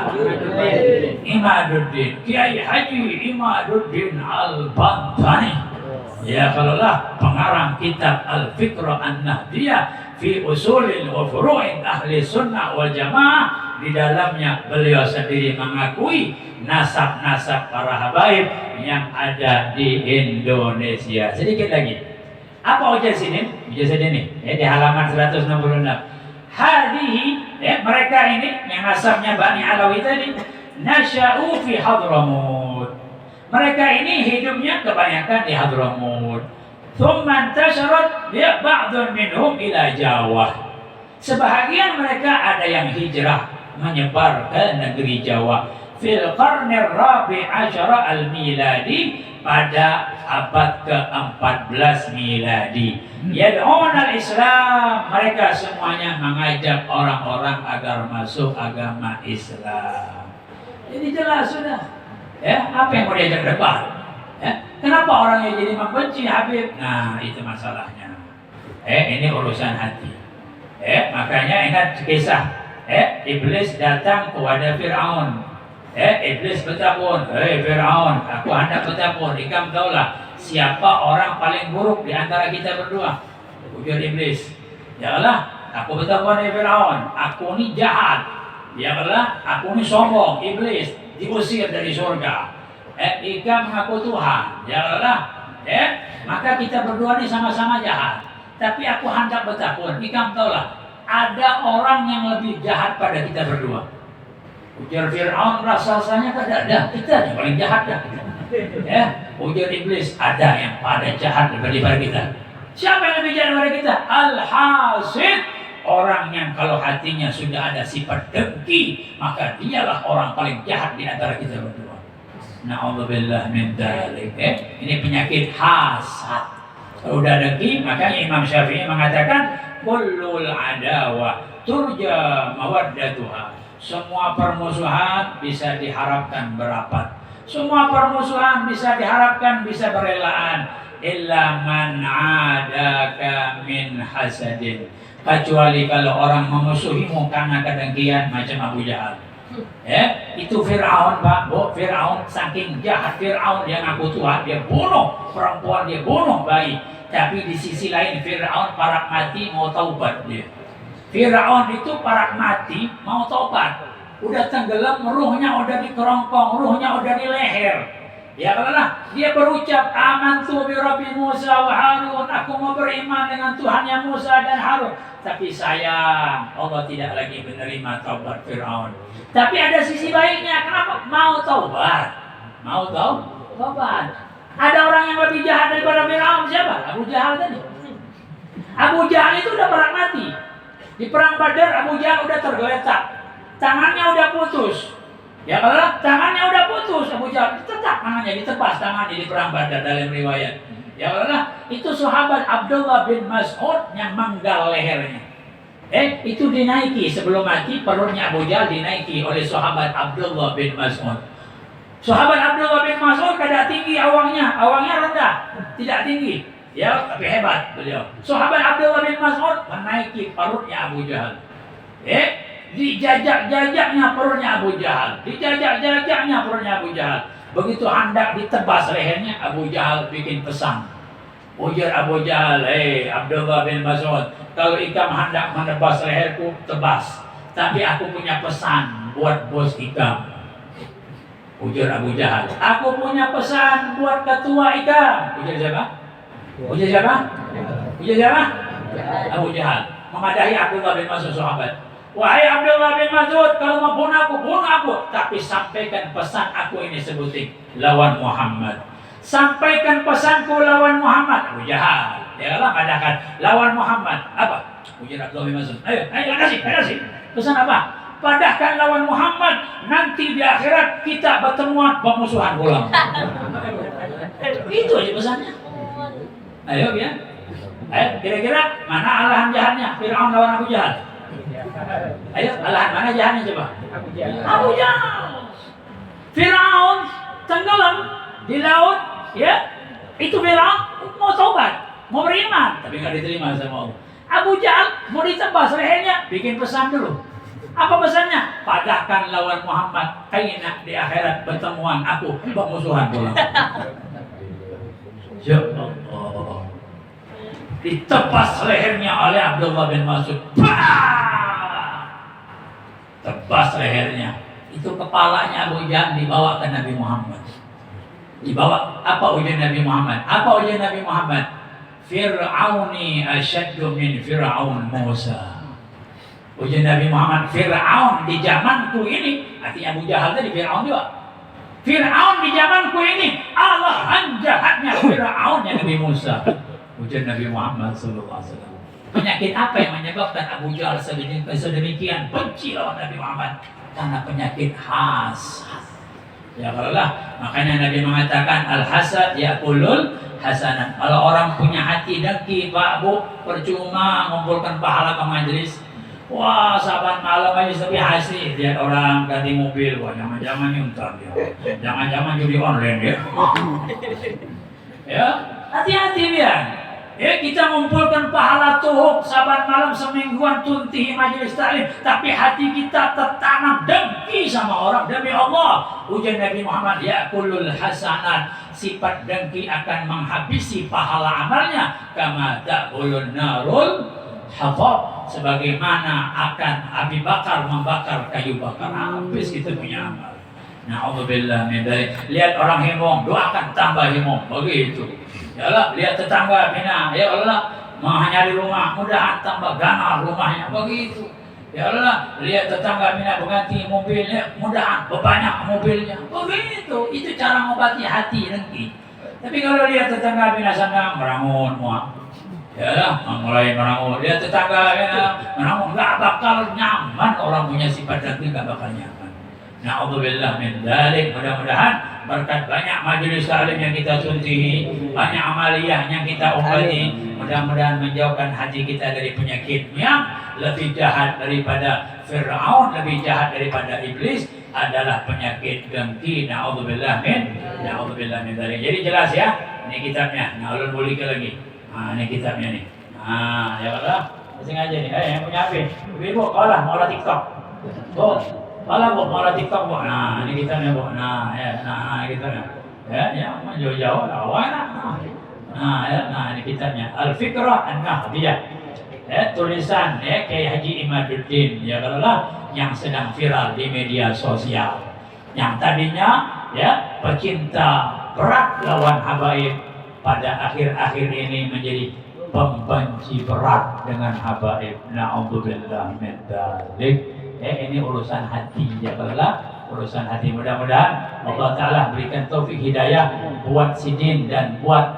Imaduddin. Kiai Haji Imaduddin Al-Bantani. Ya, kalau lah pengarang kitab Al-Fikrah An-Nahdiyah fi usulil wa furu'in ahli sunnah wal jamaah. Di dalamnya beliau sendiri mengakui nasab-nasab para habaib yang ada di Indonesia. Sedikit lagi. Apa ujar sini? Ujar sini di halaman 166. Hadihi, mereka ini yang nasabnya Bani Alawi tadi, nasya'u fi Hadramut. Mereka ini hidupnya kebanyakan di Hadramut. Thumma intasharat ba'dun minhum ila Jawa. Sebahagian mereka ada yang hijrah menyebar ke negeri Jawa. Fil qarnir rabi' asyara al-miladi, pada abad ke-14 miladi. Yad'una al-Islam, mereka semuanya mengajak orang-orang agar masuk agama Islam. Jadi jelas sudah. Apa yang mau diajak debat? Kenapa orangnya jadi membenci Habib? Nah, itu masalahnya. Ini urusan hati. Makanya ingat kisah. Iblis datang kepada Fir'aun. Iblis bertabun, Fir'aun, aku hendak bertabun. Ikam taulah siapa orang paling buruk di antara kita berdua? Ujar Iblis. Ya Allah, aku bertabun dengan Fir'aun. Aku ni jahat. Ya Allah, aku ni sombong. Iblis diusir dari surga. Ikam mengaku Tuhan. Ya Allah, maka kita berdua ni sama-sama jahat. Tapi aku hendak bertabun. Ikam taulah ada orang yang lebih jahat pada kita berdua. Ujar Fir'aun, rasanya kan ada, kita yang paling jahat dah. Ujar Iblis, ada yang pada jahat daripada kita. Siapa yang lebih jahat daripada kita? Al-Hasid, orang yang kalau hatinya sudah ada sifat dengki, maka dialah orang paling jahat di antara kita berdua. Na'udzubillah min dzalik. Ini penyakit hasad. Kalau udah dengki, makanya Imam Syafi'i mengatakan kullul adawa turja mawaddatuha. Semua permusuhan bisa diharapkan berapat. Semua permusuhan bisa diharapkan bisa berelaan. Illa man adaka min hasadin. Kecuali kalau orang memusuhimu karena kedengkian macam Abu Jahal. Itu Fir'aun, Pak. Fir'aun saking jahat. Fir'aun yang ngaku Tuhan, dia bunuh perempuan, dia bunuh bayi. Tapi di sisi lain Fir'aun parak mati mau taubat dia. Fir'aun itu parak mati mau tobat, udah tenggelam, ruhnya udah di kerongkong, ruhnya udah di leher. Ya Allah, dia berucap amantu bi Rabbi Musa wa Harun, aku mau beriman dengan Tuhannya Musa dan Harun. Tapi sayang, Allah tidak lagi menerima taubat Fir'aun. Tapi ada sisi baiknya, kenapa? Mau taubat. Mau taubat. Ada orang yang lebih jahat daripada Fir'aun, siapa? Abu Jahal tadi. Abu Jahal itu udah parak mati. Di perang Badar Abu Jahal udah tergeletak, tangannya udah putus. Ya kalau tangannya udah putus, Abu Jahal tetap tangannya ditebas tangannya di perang Badar dalam riwayat. Ya Allah, itu sahabat Abdullah bin Mas'ud yang menggal lehernya. Itu dinaiki sebelum mati, perutnya Abu Jahal dinaiki oleh sahabat Abdullah bin Mas'ud. Sahabat Abdullah bin Mas'ud kada tinggi awangnya rendah, tidak tinggi. Ya, tapi hebat beliau. Sahabat Abdullah bin Mas'ud menaiki perutnya Abu Jahal. dijajak-jajaknya perutnya Abu Jahal. Dijajak-jajaknya perutnya Abu Jahal. Begitu hendak ditebas lehernya, Abu Jahal bikin pesan. Ujar Abu Jahal, Abdullah bin Mas'ud, kalau ikam hendak menebas leherku, tebas. Tapi aku punya pesan buat bos ikam. Ujar Abu Jahal, aku punya pesan buat ketua ikam. Ujar siapa? Ujar siapa? Ujar siapa? Abu Jahal memadahi Abdullah bin Mas'ud sahabat. Wahai Abdullah bin Mas'ud, kalau mau bunuh aku. Tapi sampaikan pesan aku ini sebutin, lawan Muhammad. Sampaikan pesanku lawan Muhammad. Abu Jahal, dia lah katakan lawan Muhammad. Apa? Ujar Abdullah bin Mas'ud. Ayo, kasih. Pesan apa? Padahkan lawan Muhammad, nanti di akhirat kita bertemu bermusuhan ulang. Itu aja pesannya. Ayo ya. Ayo, kira-kira mana alahan jahatnya Fir'aun lawan Abu Jahal? Ayo, alahan mana jahatnya coba? Abu Jahal. Fir'aun tenggelam di laut, ya. Itu Fir'aun mau tobat, mau beriman, tapi nggak diterima sama Allah. Abu Jahal mau ditebas lehernya, bikin pesan dulu. Apa pesannya? Padahkan lawan Muhammad, kayaknya di akhirat pertemuan aku bermusuhan pula. Ya Allah. Ditebas lehernya oleh Abdullah bin Mas'ud. Tebas lehernya. Itu kepalanya Abu Jahal dibawa ke Nabi Muhammad. Dibawa. Apa ujian Nabi Muhammad? Apa ujian Nabi Muhammad? Fir'auni asyaddu min Fir'aun Musa. Ujian Nabi Muhammad, Fir'aun di zamanku ini, artinya Abu Jahal tadi Fir'aun juga. Fir'aun di zamanku ini, Allahan jahatnya Fir'aun yang Nabi Musa. Ujian Nabi Muhammad SAW. Penyakit apa yang menyebabkan Abu Jahal sedemikian benci lawan Nabi Muhammad? Karena penyakit hasad. Ya Allah, makanya Nabi mengatakan al-hasad ya'kulul hasanat. Kalau orang punya hati dengki, Pak Bu, percuma mengumpulkan pahala ke majelis. Wah, saban malam aja tapi hasil lihat orang ganti mobil. Wah, jangan-jangan nyuntar dia. Jangan-jangan judi online ya. Ya, hati-hati dia. Ya, kita mengumpulkan pahala tuhuk saban malam semingguan tuntihi majelis taklim, tapi hati kita tertanam dengki sama orang demi Allah. Ujian Nabi Muhammad, ya'kulul hasanat, sifat dengki akan menghabisi pahala amalnya, kama ta'kulun narul hatab, sebagaimana akan Abi Bakar membakar kayu bakar habis itu punya amal. Na'udzubillah min dzalik. Lihat orang himong, doakan tambah himong, begitu. Ya Allah, lihat tetangga bina, ya Allah, menghanyari rumah, mudahan tambah ganar rumahnya, begitu. Ya Allah, lihat tetangga bina berganti mobilnya, mudahan berbanyak mobilnya, begitu. Itu cara mengobati hati dengki. Tapi kalau lihat tetangga bina sana merangun, ya lah, mulai merangun. Lihat tetangga bina merangun, nggak bakal nyaman. Orang punya sifat dengki nggak bakal nyaman. Na'udzubillah min dzalik. Mudah-mudahan berkat banyak majelis taklim yang kita suntihi, banyak amaliyah yang kita ubati, mudah-mudahan menjauhkan hati kita dari penyakit yang lebih jahat daripada Fir'aun, lebih jahat daripada iblis adalah penyakit dengki. Na'udzubillah min dzalik. Jadi jelas ya, ini kitabnya. Nah, ulun boleh ke lagi. Nah, ini kitabnya nih. Nah, ya Allah, masing aja nih. Yang punya HP. Ibu, kalah mau TikTok. Kalau mau TikTok, nah ini kitabnya, nah ya, nah kitabnya, ya, jauh-jauh, nah ini kitabnya, Al-Fikrah An-Nahdiyah, tulisan Kiai Haji Imaduddin, ya kalau yang sedang viral di media sosial, yang tadinya ya pecinta berat lawan habaib, pada akhir-akhir ini menjadi pembenci berat dengan habaib. Na'udzubillah min dzalik. Ini urusan hati, ya Allah, urusan hati. Mudah-mudahan Allah Ta'ala berikan taufik hidayah buat sidin dan buat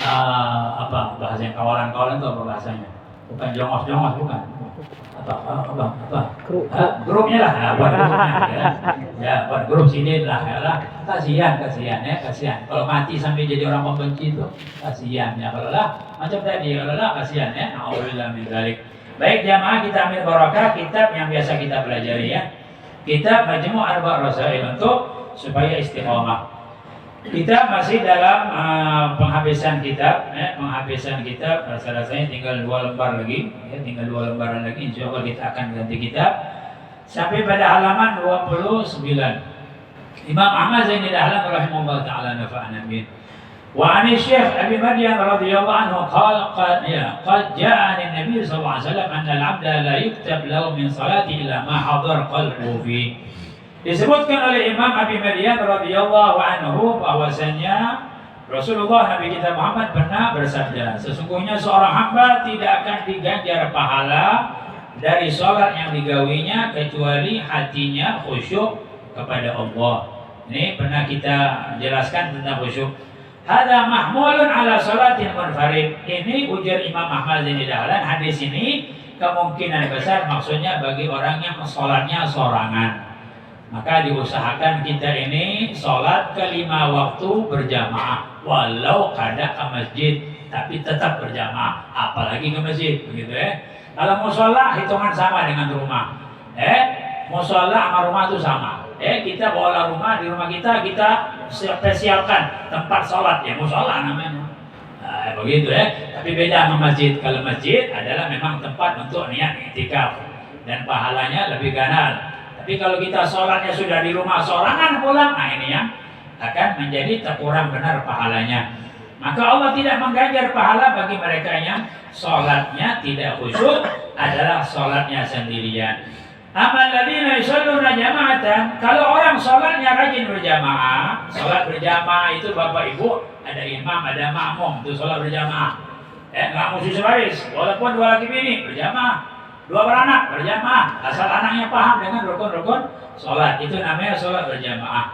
apa bahasanya, kawalan-kawalan itu apa bahasanya? Bukan jongos-jongos, bukan. Apa? Grupnya lah, ya, buat grupnya ya, buat grup sidin lah, ya lah. Kasihan. Kalau mati sampai jadi orang pembenci itu kasihan, ya Allah. Macam tadi, ya Allah, kasihan ya. Alhamdulillah min dzalik. Baik jamaah, kita ambil barakah kitab yang biasa kita pelajari ya. Kitab Majmu' Arba' Rasail untuk supaya istiqomah. Kita masih dalam penghabisan kitab, rasa-rasanya tinggal 2 lembar lagi, ya, tinggal 2 lembaran lagi. Insyaallah kita akan ganti kitab. sampai pada halaman 29. Imam Ahmad Zainul Dahlan rahimahullah taala nafa'ana bih. Wa an Syekh Abi Madyan radhiyallahu anhu qala qad ja'ani an-nabiy sallallahu alaihi wasallam anna al-'abda la yuktab lahu min salati illa ma hadar qalbuhu fi. Disebutkan oleh Imam Abi Madyan radhiyallahu anhu bahwasanya Rasulullah Nabi kita Muhammad pernah bersabda, sesungguhnya seorang hamba tidak akan diganjar pahala dari sholat yang digawinya kecuali hatinya khusyuk kepada Allah. Ini pernah kita jelaskan tentang khusyuk. Hada mahmulun ala sholatin munfarid. Ini ujar Imam Ahmad Zainul Dahlan, hadis ini kemungkinan besar maksudnya bagi orang yang sholatnya sorangan. Maka diusahakan kita ini sholat kelima waktu berjamaah, walau kada ke masjid, tapi tetap berjamaah, apalagi ke masjid, begitu ya. Kalau musola hitungan sama dengan rumah, musola sama rumah itu sama. Kita bawa rumah, di rumah kita spesialkan tempat sholat, ya musola namanya. Begitu ya. Tapi beda sama masjid. Kalau masjid adalah memang tempat untuk niat i'tikaf dan pahalanya lebih ganal. Tapi kalau kita sholatnya sudah di rumah sorangan pulang, nah ini yang akan menjadi terkurang benar pahalanya. Maka Allah tidak mengganjar pahala bagi mereka yang sholatnya tidak khusyuk, adalah sholatnya sendirian. Amal ladina yusalluna jama'atan, kalau orang sholatnya rajin berjamaah, sholat berjamaah itu bapak ibu, ada imam, ada makmum, itu sholat berjamaah. Nggak mesti sebaris, walaupun dua laki bini berjamaah, dua beranak berjamaah, asal anaknya paham dengan rukun-rukun sholat, itu namanya sholat berjamaah.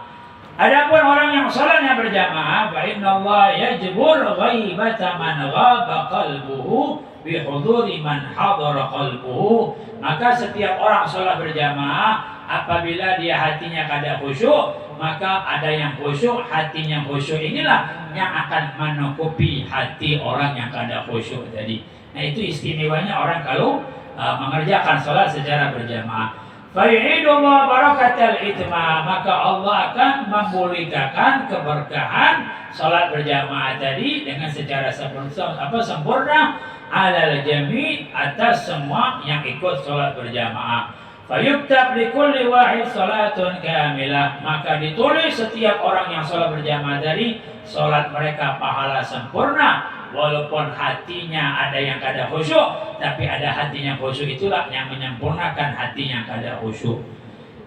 Adapun orang yang sholatnya berjamaah, fa innallaha yajbur ghaibata man ghaba qalbuhu bi huduri man hadara qalbuhu. Maka setiap orang sholat berjamaah, apabila dia hatinya kada khusyuk, maka ada yang khusyuk, hatinya khusyuk, inilah yang akan menutupi hati orang yang kada khusyuk tadi. Nah, itu istimewanya orang kalau mengerjakan sholat secara berjamaah. Fa'idullah barakatal itmam, maka Allah akan memulihkan keberkahan sholat berjamaah tadi dengan secara sempurna alal jami, atas semua yang ikut sholat berjamaah. Fayuktab likulli wahid sholatun kamilah, maka ditulis setiap orang yang sholat berjamaah tadi sholat mereka pahala sempurna, walaupun hatinya ada yang kada khusyuk, tapi ada hatinya khusyuk, itulah yang menyempurnakan hati yang kada khusyuk.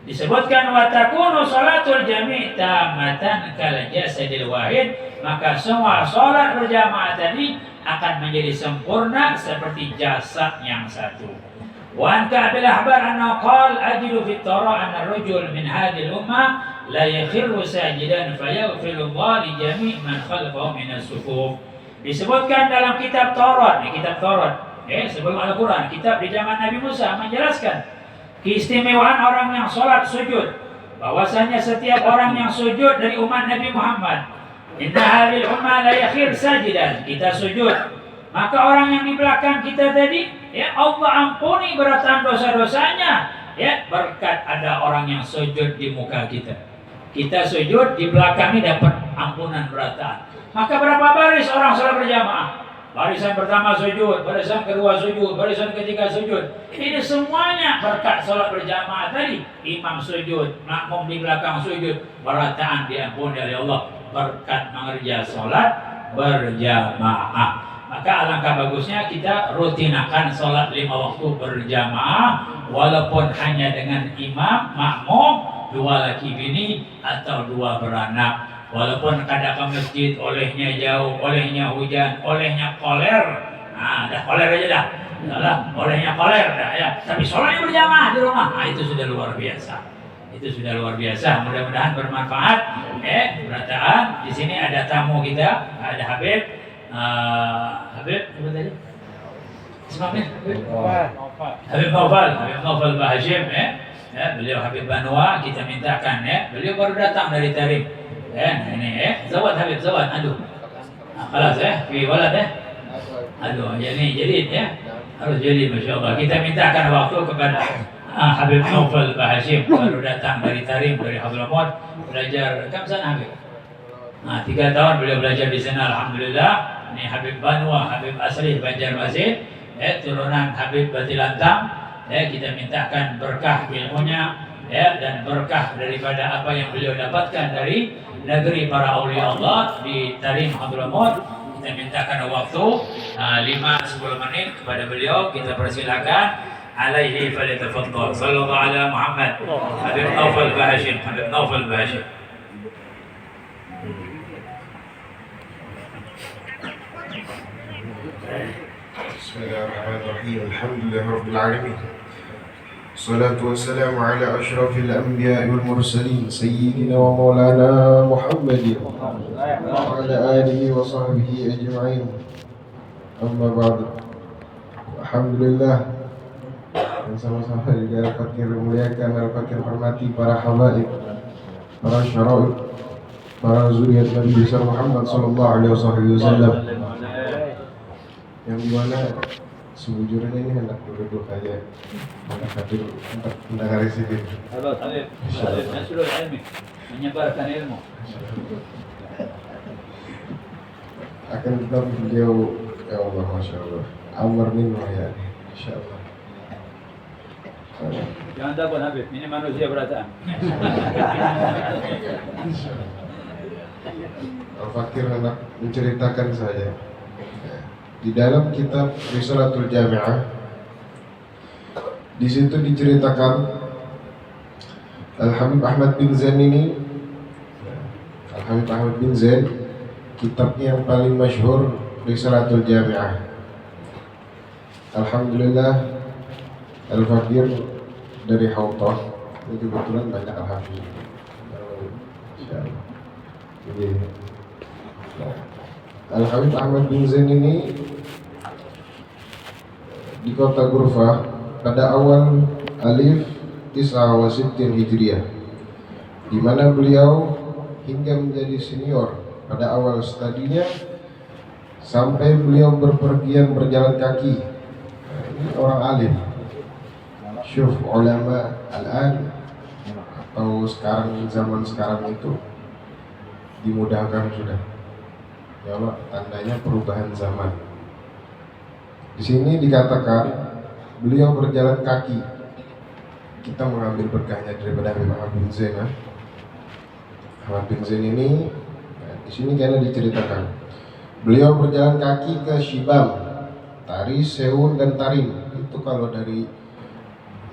Disebutkan wa takunu sholatul jami' tamatan kal jasadil wahid, maka semua sholat berjamaah tadi akan menjadi sempurna seperti jasad yang satu. Wa an Ka'bil ahbar anna qala ajidu fi tara anna rajul min hadhihi al-ummah la yakhiru sajidan fayaghfiru Allah li jami' man khalfahu min as-sufuf. Disebutkan dalam kitab Taurat, kitab Taurat, sebelum Al-Quran, kitab di zaman Nabi Musa menjelaskan keistimewaan orang yang sholat sujud, bahwasanya setiap orang yang sujud dari umat Nabi Muhammad, inna hadhil ummah la yakhir sajidan, kita sujud, maka orang yang di belakang kita tadi, Allah ampuni beratan dosa-dosanya, berkat ada orang yang sujud di muka kita. Kita sujud, di belakang ini dapat ampunan beratan. Maka berapa baris orang sholat berjamaah? Barisan pertama sujud, barisan kedua sujud, barisan ketiga sujud. Ini semuanya berkat sholat berjamaah tadi. Imam sujud, makmum di belakang sujud, berataan diampuni oleh Allah berkat mengerjakan sholat berjamaah. Maka alangkah bagusnya kita rutinakan sholat 5 waktu berjamaah, walaupun hanya dengan imam, makmum, 2 laki bini atau 2 beranak. Walaupun kada ke masjid, olehnya jauh, olehnya hujan, olehnya koler, dah koler aja dah, olehnya koler dah ya. Tapi sholatnya berjamaah di rumah, itu sudah luar biasa. Itu sudah luar biasa. Mudah-mudahan bermanfaat. Berataan di sini ada tamu kita, ada Habib, Habib apa tadi? Ismamnya Habib Naufal Bahashim, beliau Habib Banua, kita mintakan beliau baru datang dari Tarim. Ini zawad Habib, zawad, aduh. Kelas fi walad aduh, jadi harus jadi, Masya Allah. Kita mintakan waktu kepada Habib Naufal Bahashim, baru datang dari Tarim, dari Hadramut, belajar kam sana Habib. 3 tahun beliau belajar di sana, alhamdulillah. Ini Habib Banua, Habib Asri Banjarmasin, turunan Habib Batilantang, ya kita mintakan berkah ilmunya, ya, dan berkah daripada apa yang beliau dapatkan dari negeri para aulia Allah di Tarim Hadramut. Kita mintakan waktu 5-10 menit kepada beliau, kita persilakan. Alaihi falyatafaddal. Sallallahu ala Muhammad. Habib Naufal Bahashim. Habib Naufal Bahashim. Bismillahirrahmanirrahim. Alhamdulillahirabbil alamin. Salatu wassalamu ala asyrafil anbiya'i wal mursalin sayyidina wa maulana Muhammadin wa ala alihi wa sahbihi ajma'in. Amma ba'du. Alhamdulillah, dan sama-sama juga Al-Fakir muliakan, Al-Fakir hormati para habaib, para syaraib, para zuriat Nabi besar Muhammad sallallahu alaihi wasallam, yang dimana sejujurnya ini hendak duduk aja, hendak hadir untuk mendengar rezeki. Menyebarkan ilmu. Akan tetapi beliau, ya Allah, masya Allah, amar minna ya, insya Allah. Jangan takut Habib, ini manusia perasaan. Al-Fakir hendak menceritakan saja. Di dalam kitab Risalatul Jami'ah, di situ diceritakan Al-Habib Ahmad bin Zain ini, Al-Habib Ahmad bin Zain, kitabnya yang paling masyhur Risalatul Jami'ah. Alhamdulillah, Al-Fakir dari Hautah, itu kebetulan banyak Al-Habib. Jadi, Al-Habib Ahmad bin Zain ini di kota Gurfah pada awal Alif Tis'a wa Sittin Hijriyah, di mana beliau hingga menjadi senior pada awal studinya sampai beliau berpergian berjalan kaki. Ini orang alim. Syuf ulama al-an, atau sekarang, zaman sekarang itu dimudahkan sudah. Ya Allah, tandanya perubahan zaman. Di sini dikatakan beliau berjalan kaki. Kita mengambil berkahnya daripada Habib Ahmad bin Zain. Ahmad bin Zain ini, di sini karena diceritakan beliau berjalan kaki ke Shibam, Taris, Seun, dan Tarim. Itu kalau dari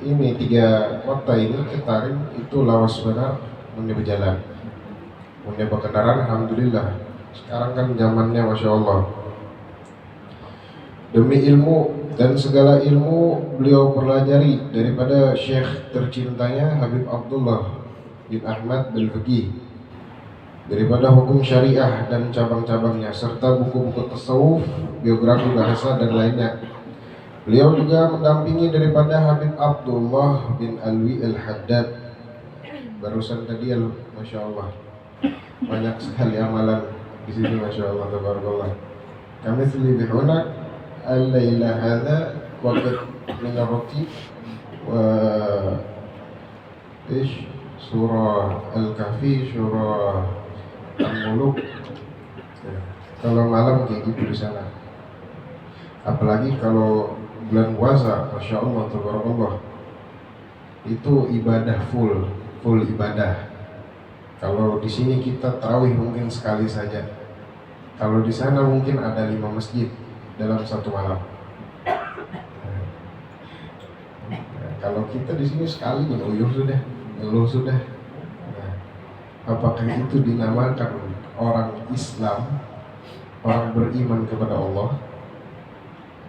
ini 3 kota ini ke Tarim itu lawas benar, mune berjalan, mune berkendaraan. Alhamdulillah, sekarang kan zamannya masya Allah. Demi ilmu dan segala ilmu beliau pelajari daripada syekh tercintanya Habib Abdullah bin Ahmad bin Fiqih, daripada hukum syariah dan cabang-cabangnya, serta buku-buku tasawuf, biografi bahasa dan lainnya. Beliau juga mendampingi daripada Habib Abdullah bin Alwi al-Haddad. Barusan tadi, masya Allah, banyak sekali amalan di sini, masya Allah, tabarakallah. Kami selibih hunak al-laila hadha waqt min ar-ratib wa surah Al-Kahfi, surah Al-Muluk. Kalau malam kayak gitu di sana. Apalagi kalau bulan puasa, masya Allah, tabarakallah, itu ibadah full ibadah. Kalau di sini kita tarawih mungkin sekali saja. Kalau di sana mungkin ada 5 masjid dalam satu malam. Kalau kita di sini sekali ngeluh sudah. Nah, apakah itu dinamakan orang Islam, orang beriman kepada Allah?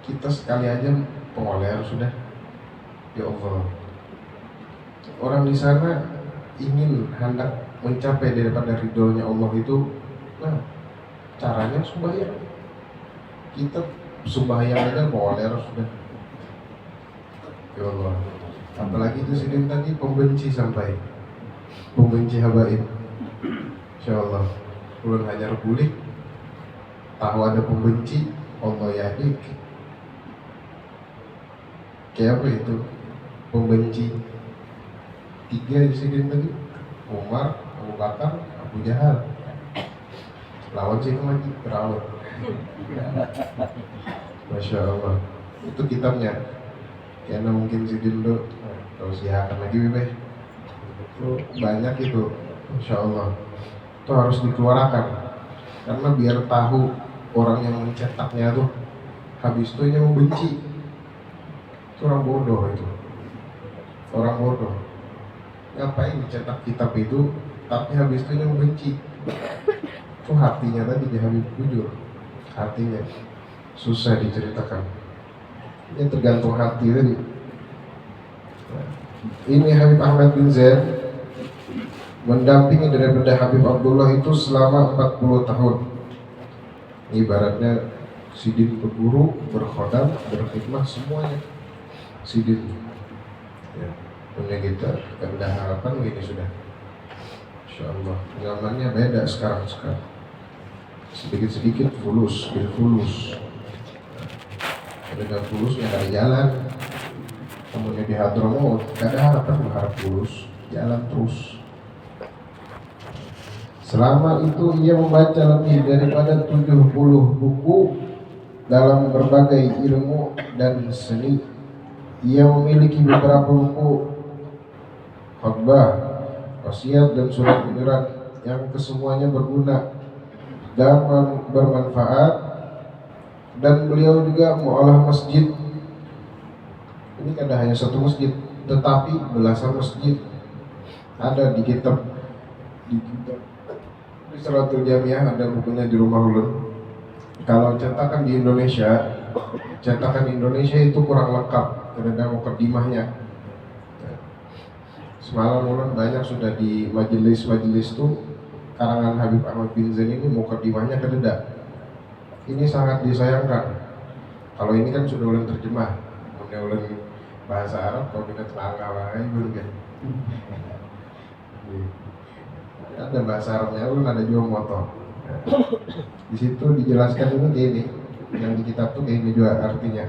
Kita sekali aja pengoler sudah. Ya Allah. Orang di sana ingin hendak mencapai daripada ridhonya Allah itu, nah, caranya sembahyang. Kita sembahyang aja pengoler sudah. Ya Allah. Apalagi itu sidin tadi pembenci sampai pembenci habaib. Insyaallah. Ulun hajar bulik, tahu ada pembenci, Allah yadik. Kayak apa itu? Pembenci 3 di sini tadi, Umar, Abu Bakar, Abu Jahal. Lawan sih lagi Fir'aun. Masya Allah. Itu kitabnya. karena mungkin si Dindo kalau siakan lagi bebe itu banyak itu, insya Allah itu harus dikeluarkan karena biar tahu orang yang mencetaknya tuh habis itu yang membenci itu orang bodoh itu, orang bodoh ngapain dicetak kitab itu tapi habis itu yang membenci itu hatinya tadi dia habis jujur hatinya susah diceritakan. Ini tergantung hati tadi. Ini Habib Ahmad bin Zaid mendampingi daripada Habib Abdullah itu selama 40 tahun. Ibaratnya Sidin berguru, berkhodam, berkhidmah semuanya. Sidin. Ya, punya kita ada harapan ini sudah. Insyaallah. Zamannya beda sekarang. Sedikit-sedikit fulus, fulus. Dengan fulusnya dari jalan, kemudian di Hadramaut gak ada harapan berharap fulus, jalan terus. Selama itu ia membaca lebih daripada 70 buku dalam berbagai ilmu dan seni. Ia memiliki beberapa buku khutbah, wasiat dan surat edaran yang kesemuanya berguna dan bermanfaat. Dan beliau juga mengolah masjid. Ini kan hanya satu masjid, tetapi belasan masjid ada di kitab di Risalatul Jamiah, ada bukunya di rumah ulun. Kalau cetakan di Indonesia itu kurang lengkap karena mukadimahnya. Semalam ulun banyak sudah di majelis-majelis tuh karangan Habib Ahmad bin Zain ini mukadimahnya kededa. Ini sangat disayangkan. Kalau ini kan sudah ulun terjemah, kemudian ulun bahasa Arab, kalau kita telangga belum kan. Ada bahasa Arabnya, ulun ada juga motor. Di situ dijelaskan ini kayak ini, yang di kitab tuh kayak ini juga artinya.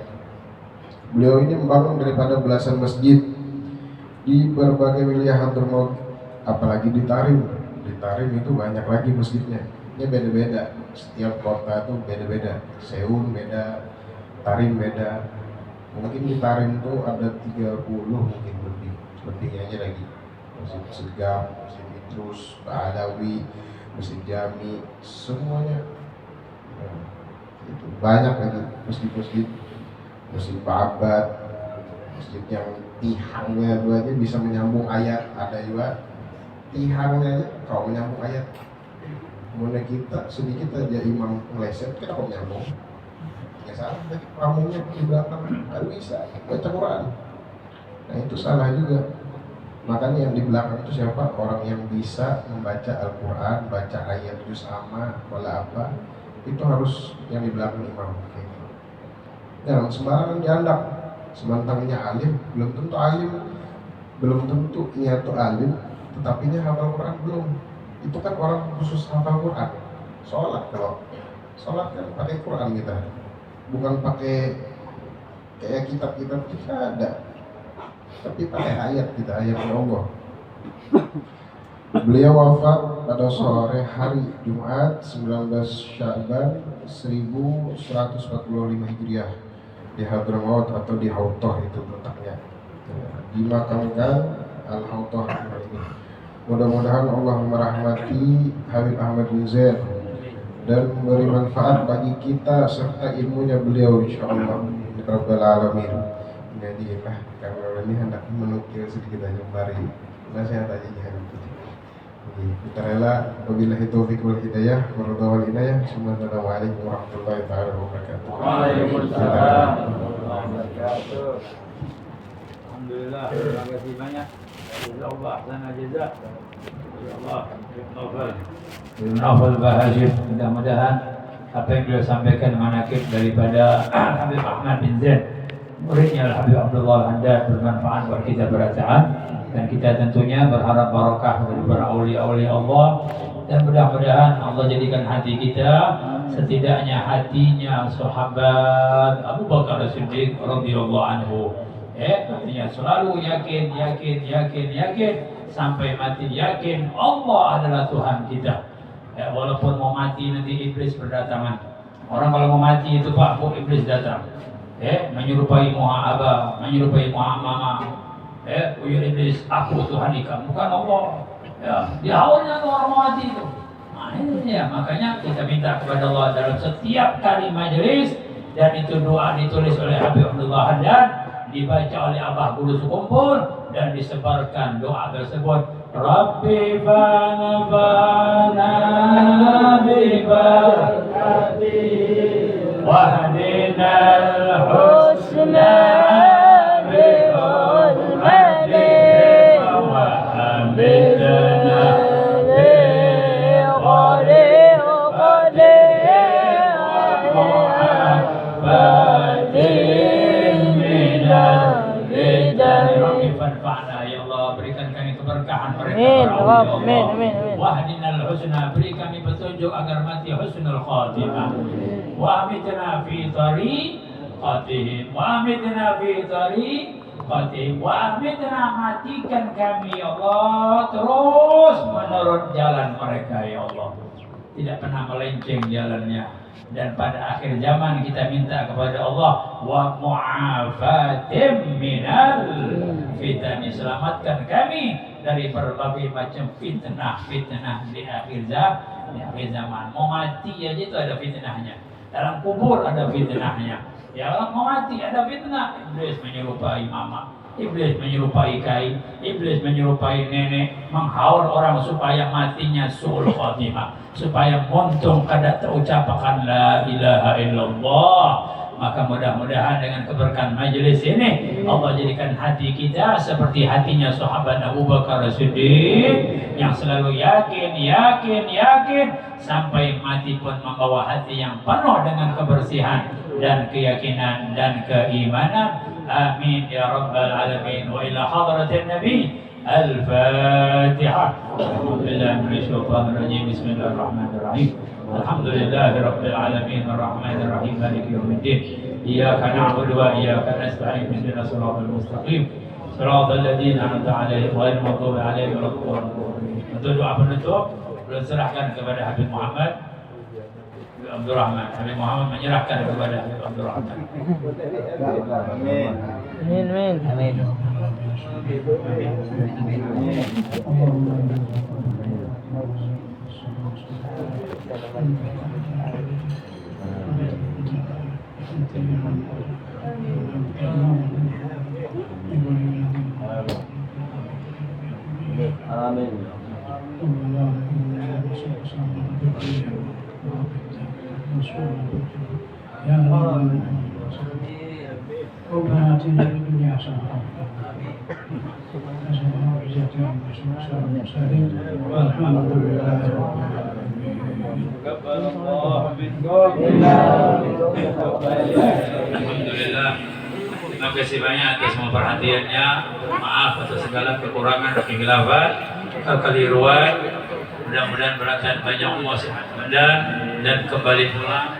Beliau ini membangun daripada belasan masjid di berbagai wilayah Hadramaut, apalagi di Tarim. Di Tarim itu banyak lagi masjidnya. Ini beda-beda, setiap kota itu beda-beda. Seun beda, Tarim beda. Mungkin di Tarim itu ada 30 mungkin lebihnya aja lagi. Masjid Segaf, Masjid Idrus, Ba'alawi, Masjid Jami, semuanya. Nah, itu banyak lagi masjid-masjid. Masjid Ba'abad, masjid yang tihangnya itu aja bisa menyambung ayat. Ada juga tihangnya aja kalau menyambung ayat. Kemudian kita sedikit aja imam meleset, kita kok nyambung? Ya salah, tadi pamungnya di belakang kan bisa baca Quran. Nah itu salah juga. Makanya yang di belakang itu siapa? Orang yang bisa membaca Al-Quran, baca ayat juz amma, wala apa, itu harus yang di belakang imam. Jangan sembarangan dianggap. Semantangnya alim, belum tentu alim, belum tentu ia tuh alim, tetapi dia hafal Quran belum. Itu kan orang khusus hafal Quran. Kalau sholat kan pakai Quran kita, bukan pakai kayak kitab-kitab kita ada, tapi pakai ayat kita, ayat Allah. Beliau wafat pada sore hari Jumat 19 Sya'ban 1145 Hijriah di Hadramaut atau di Hautoh itu letaknya. Dimakamkan Al-Hautoh ini. Mudah-mudahan Allah merahmati Habib Ahmad bin Zaid dan memberi manfaat bagi kita serta ilmunya beliau insyaallah Rabbal Alamin. Jadilah karena ini hendak menukil sedikit aja mari nasihat aja jangan itu. Kita rela wabillahi taufiq wal hidayah wal inayah. Assalamualaikum warahmatullahi taala wabarakatuh. Waalaikumsalam warahmatullahi wabarakatuh. Alhamdulillah, terima kasih banyak. Allah sana jazak. Allah Novel Bahajib. Mudah-mudahan apa yang beliau sampaikan manakib daripada Habib Ahmad bin Zaid, muridnya Habib Abdullah Handad, bermanfaat buat kita berataan, dan kita tentunya berharap barakah dari para aulia-aulia Allah, dan mudah-mudahan Allah jadikan hati kita setidaknya hatinya sahabat Abu Bakar As-Siddiq radhiyallahu anhu. Artinya selalu yakin sampai mati yakin Allah adalah Tuhan kita. Walaupun mau mati nanti iblis berdatangan. Orang kalau mau mati itu Pak, iblis datang. menyerupai Muhammad, menyerupai Muhammad. Uyur iblis, aku Tuhan kamu, bukan Allah. Ya, di awalnya orang mati itu. Nah ini ya, makanya kita minta kepada Allah dalam setiap kali majelis, dan itu doa ditulis oleh Habib Abdullah Haddad, dibaca oleh Abah Guru Sekumpul, dan disebarkan doa tersebut. Rabbi fanafana bibarakati wahdinal husna wahdinal husna, beri kami petunjuk agar mati husnul khatimah, wa amitna fi tariqatihim, wa amitna fi tariqatihim, wa amitna, matikan kami ya Allah terus menurut jalan mereka ya Allah, tidak pernah melenceng jalannya. Dan pada akhir zaman kita minta kepada Allah wa mu'afatim minal fitani, selamatkan kami dari berbagai macam fitnah di akhir zaman. Mau mati aja itu ada fitnahnya, dalam kubur ada fitnahnya. Ya Allah, mau mati ada fitnah. Iblis menyerupai mama, iblis menyerupai kai, iblis menyerupai nenek, menghaur orang supaya matinya su'ul khatimah, supaya muntung kada terucapkan la ilaha illallah. Maka mudah-mudahan dengan keberkahan majelis ini Allah jadikan hati kita seperti hatinya sahabat Abu Bakar Siddiq yang selalu yakin sampai mati pun membawa hati yang penuh dengan kebersihan dan keyakinan dan keimanan. Amin ya rabbal alamin. Wa ila hadratin nabi al-Fatihah. Alhamdulillah minasyaitonir rajim. Bismillahirrahmanirrahim. Alhamdulillahi rabbil alamin arrahmanir rahim maliki yaumiddin. Iyyaka na'budu wa iyyaka nasta'in ihdinas siratal mustaqim siratal ladzina an'amta 'alaihim ghairil maghdubi 'alaihim waladdallin. Untuk doa penutup belum serahkan kepada Habib Muhammad Abdul Rahman. Habib Muhammad menyerahkan kepada Habib Abdul Rahman. Amin. Amin. Amin. Ya Allah, Rabbana atina fid dunya hasanah Alhamdulillah. Terima kasih banyak atas semua perhatiannya. Maaf atas segala kekurangan dan kekhilafan, kekeliruan. Mudah-mudahan berkat banyak umur sehat dan kembali pulang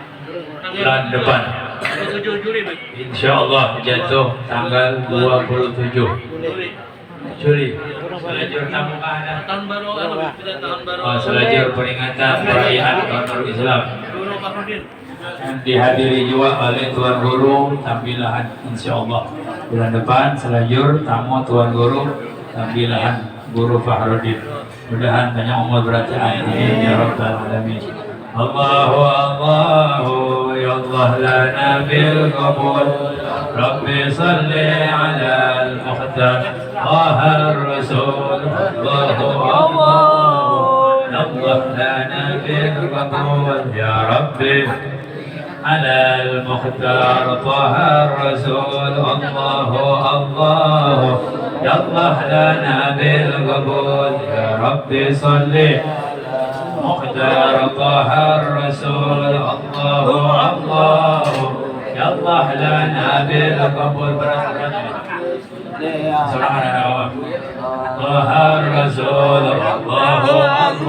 bulan depan. Insya Allah jatuh tanggal 27 Juli. Selajur tamu ada tahun baru, selajur peringatan perayaan tahun baru Islam. Dihadiri juga oleh Tuan Guru tampilan insya Allah bulan depan. Selajur tamu Tuan Guru tampilan Guru Fahrudin. Mudah-mudahan banyak umur berataan. Amin ya rabbal alamin. Allahu Allahu ya Allah lana bil qabul. Rabbi salli ala al-mukhtar Taha ar-rasul. Allahu Allah ya Allah lana bil qabul ya Rabbi ala al-mukhtar Taha ar-rasul. Allahu Allah ya Allah lana bil qabul ya Rabbi salli مختار طه الرسول. الله الله يا الله لنا بالقبول. طه الرسول. الله الله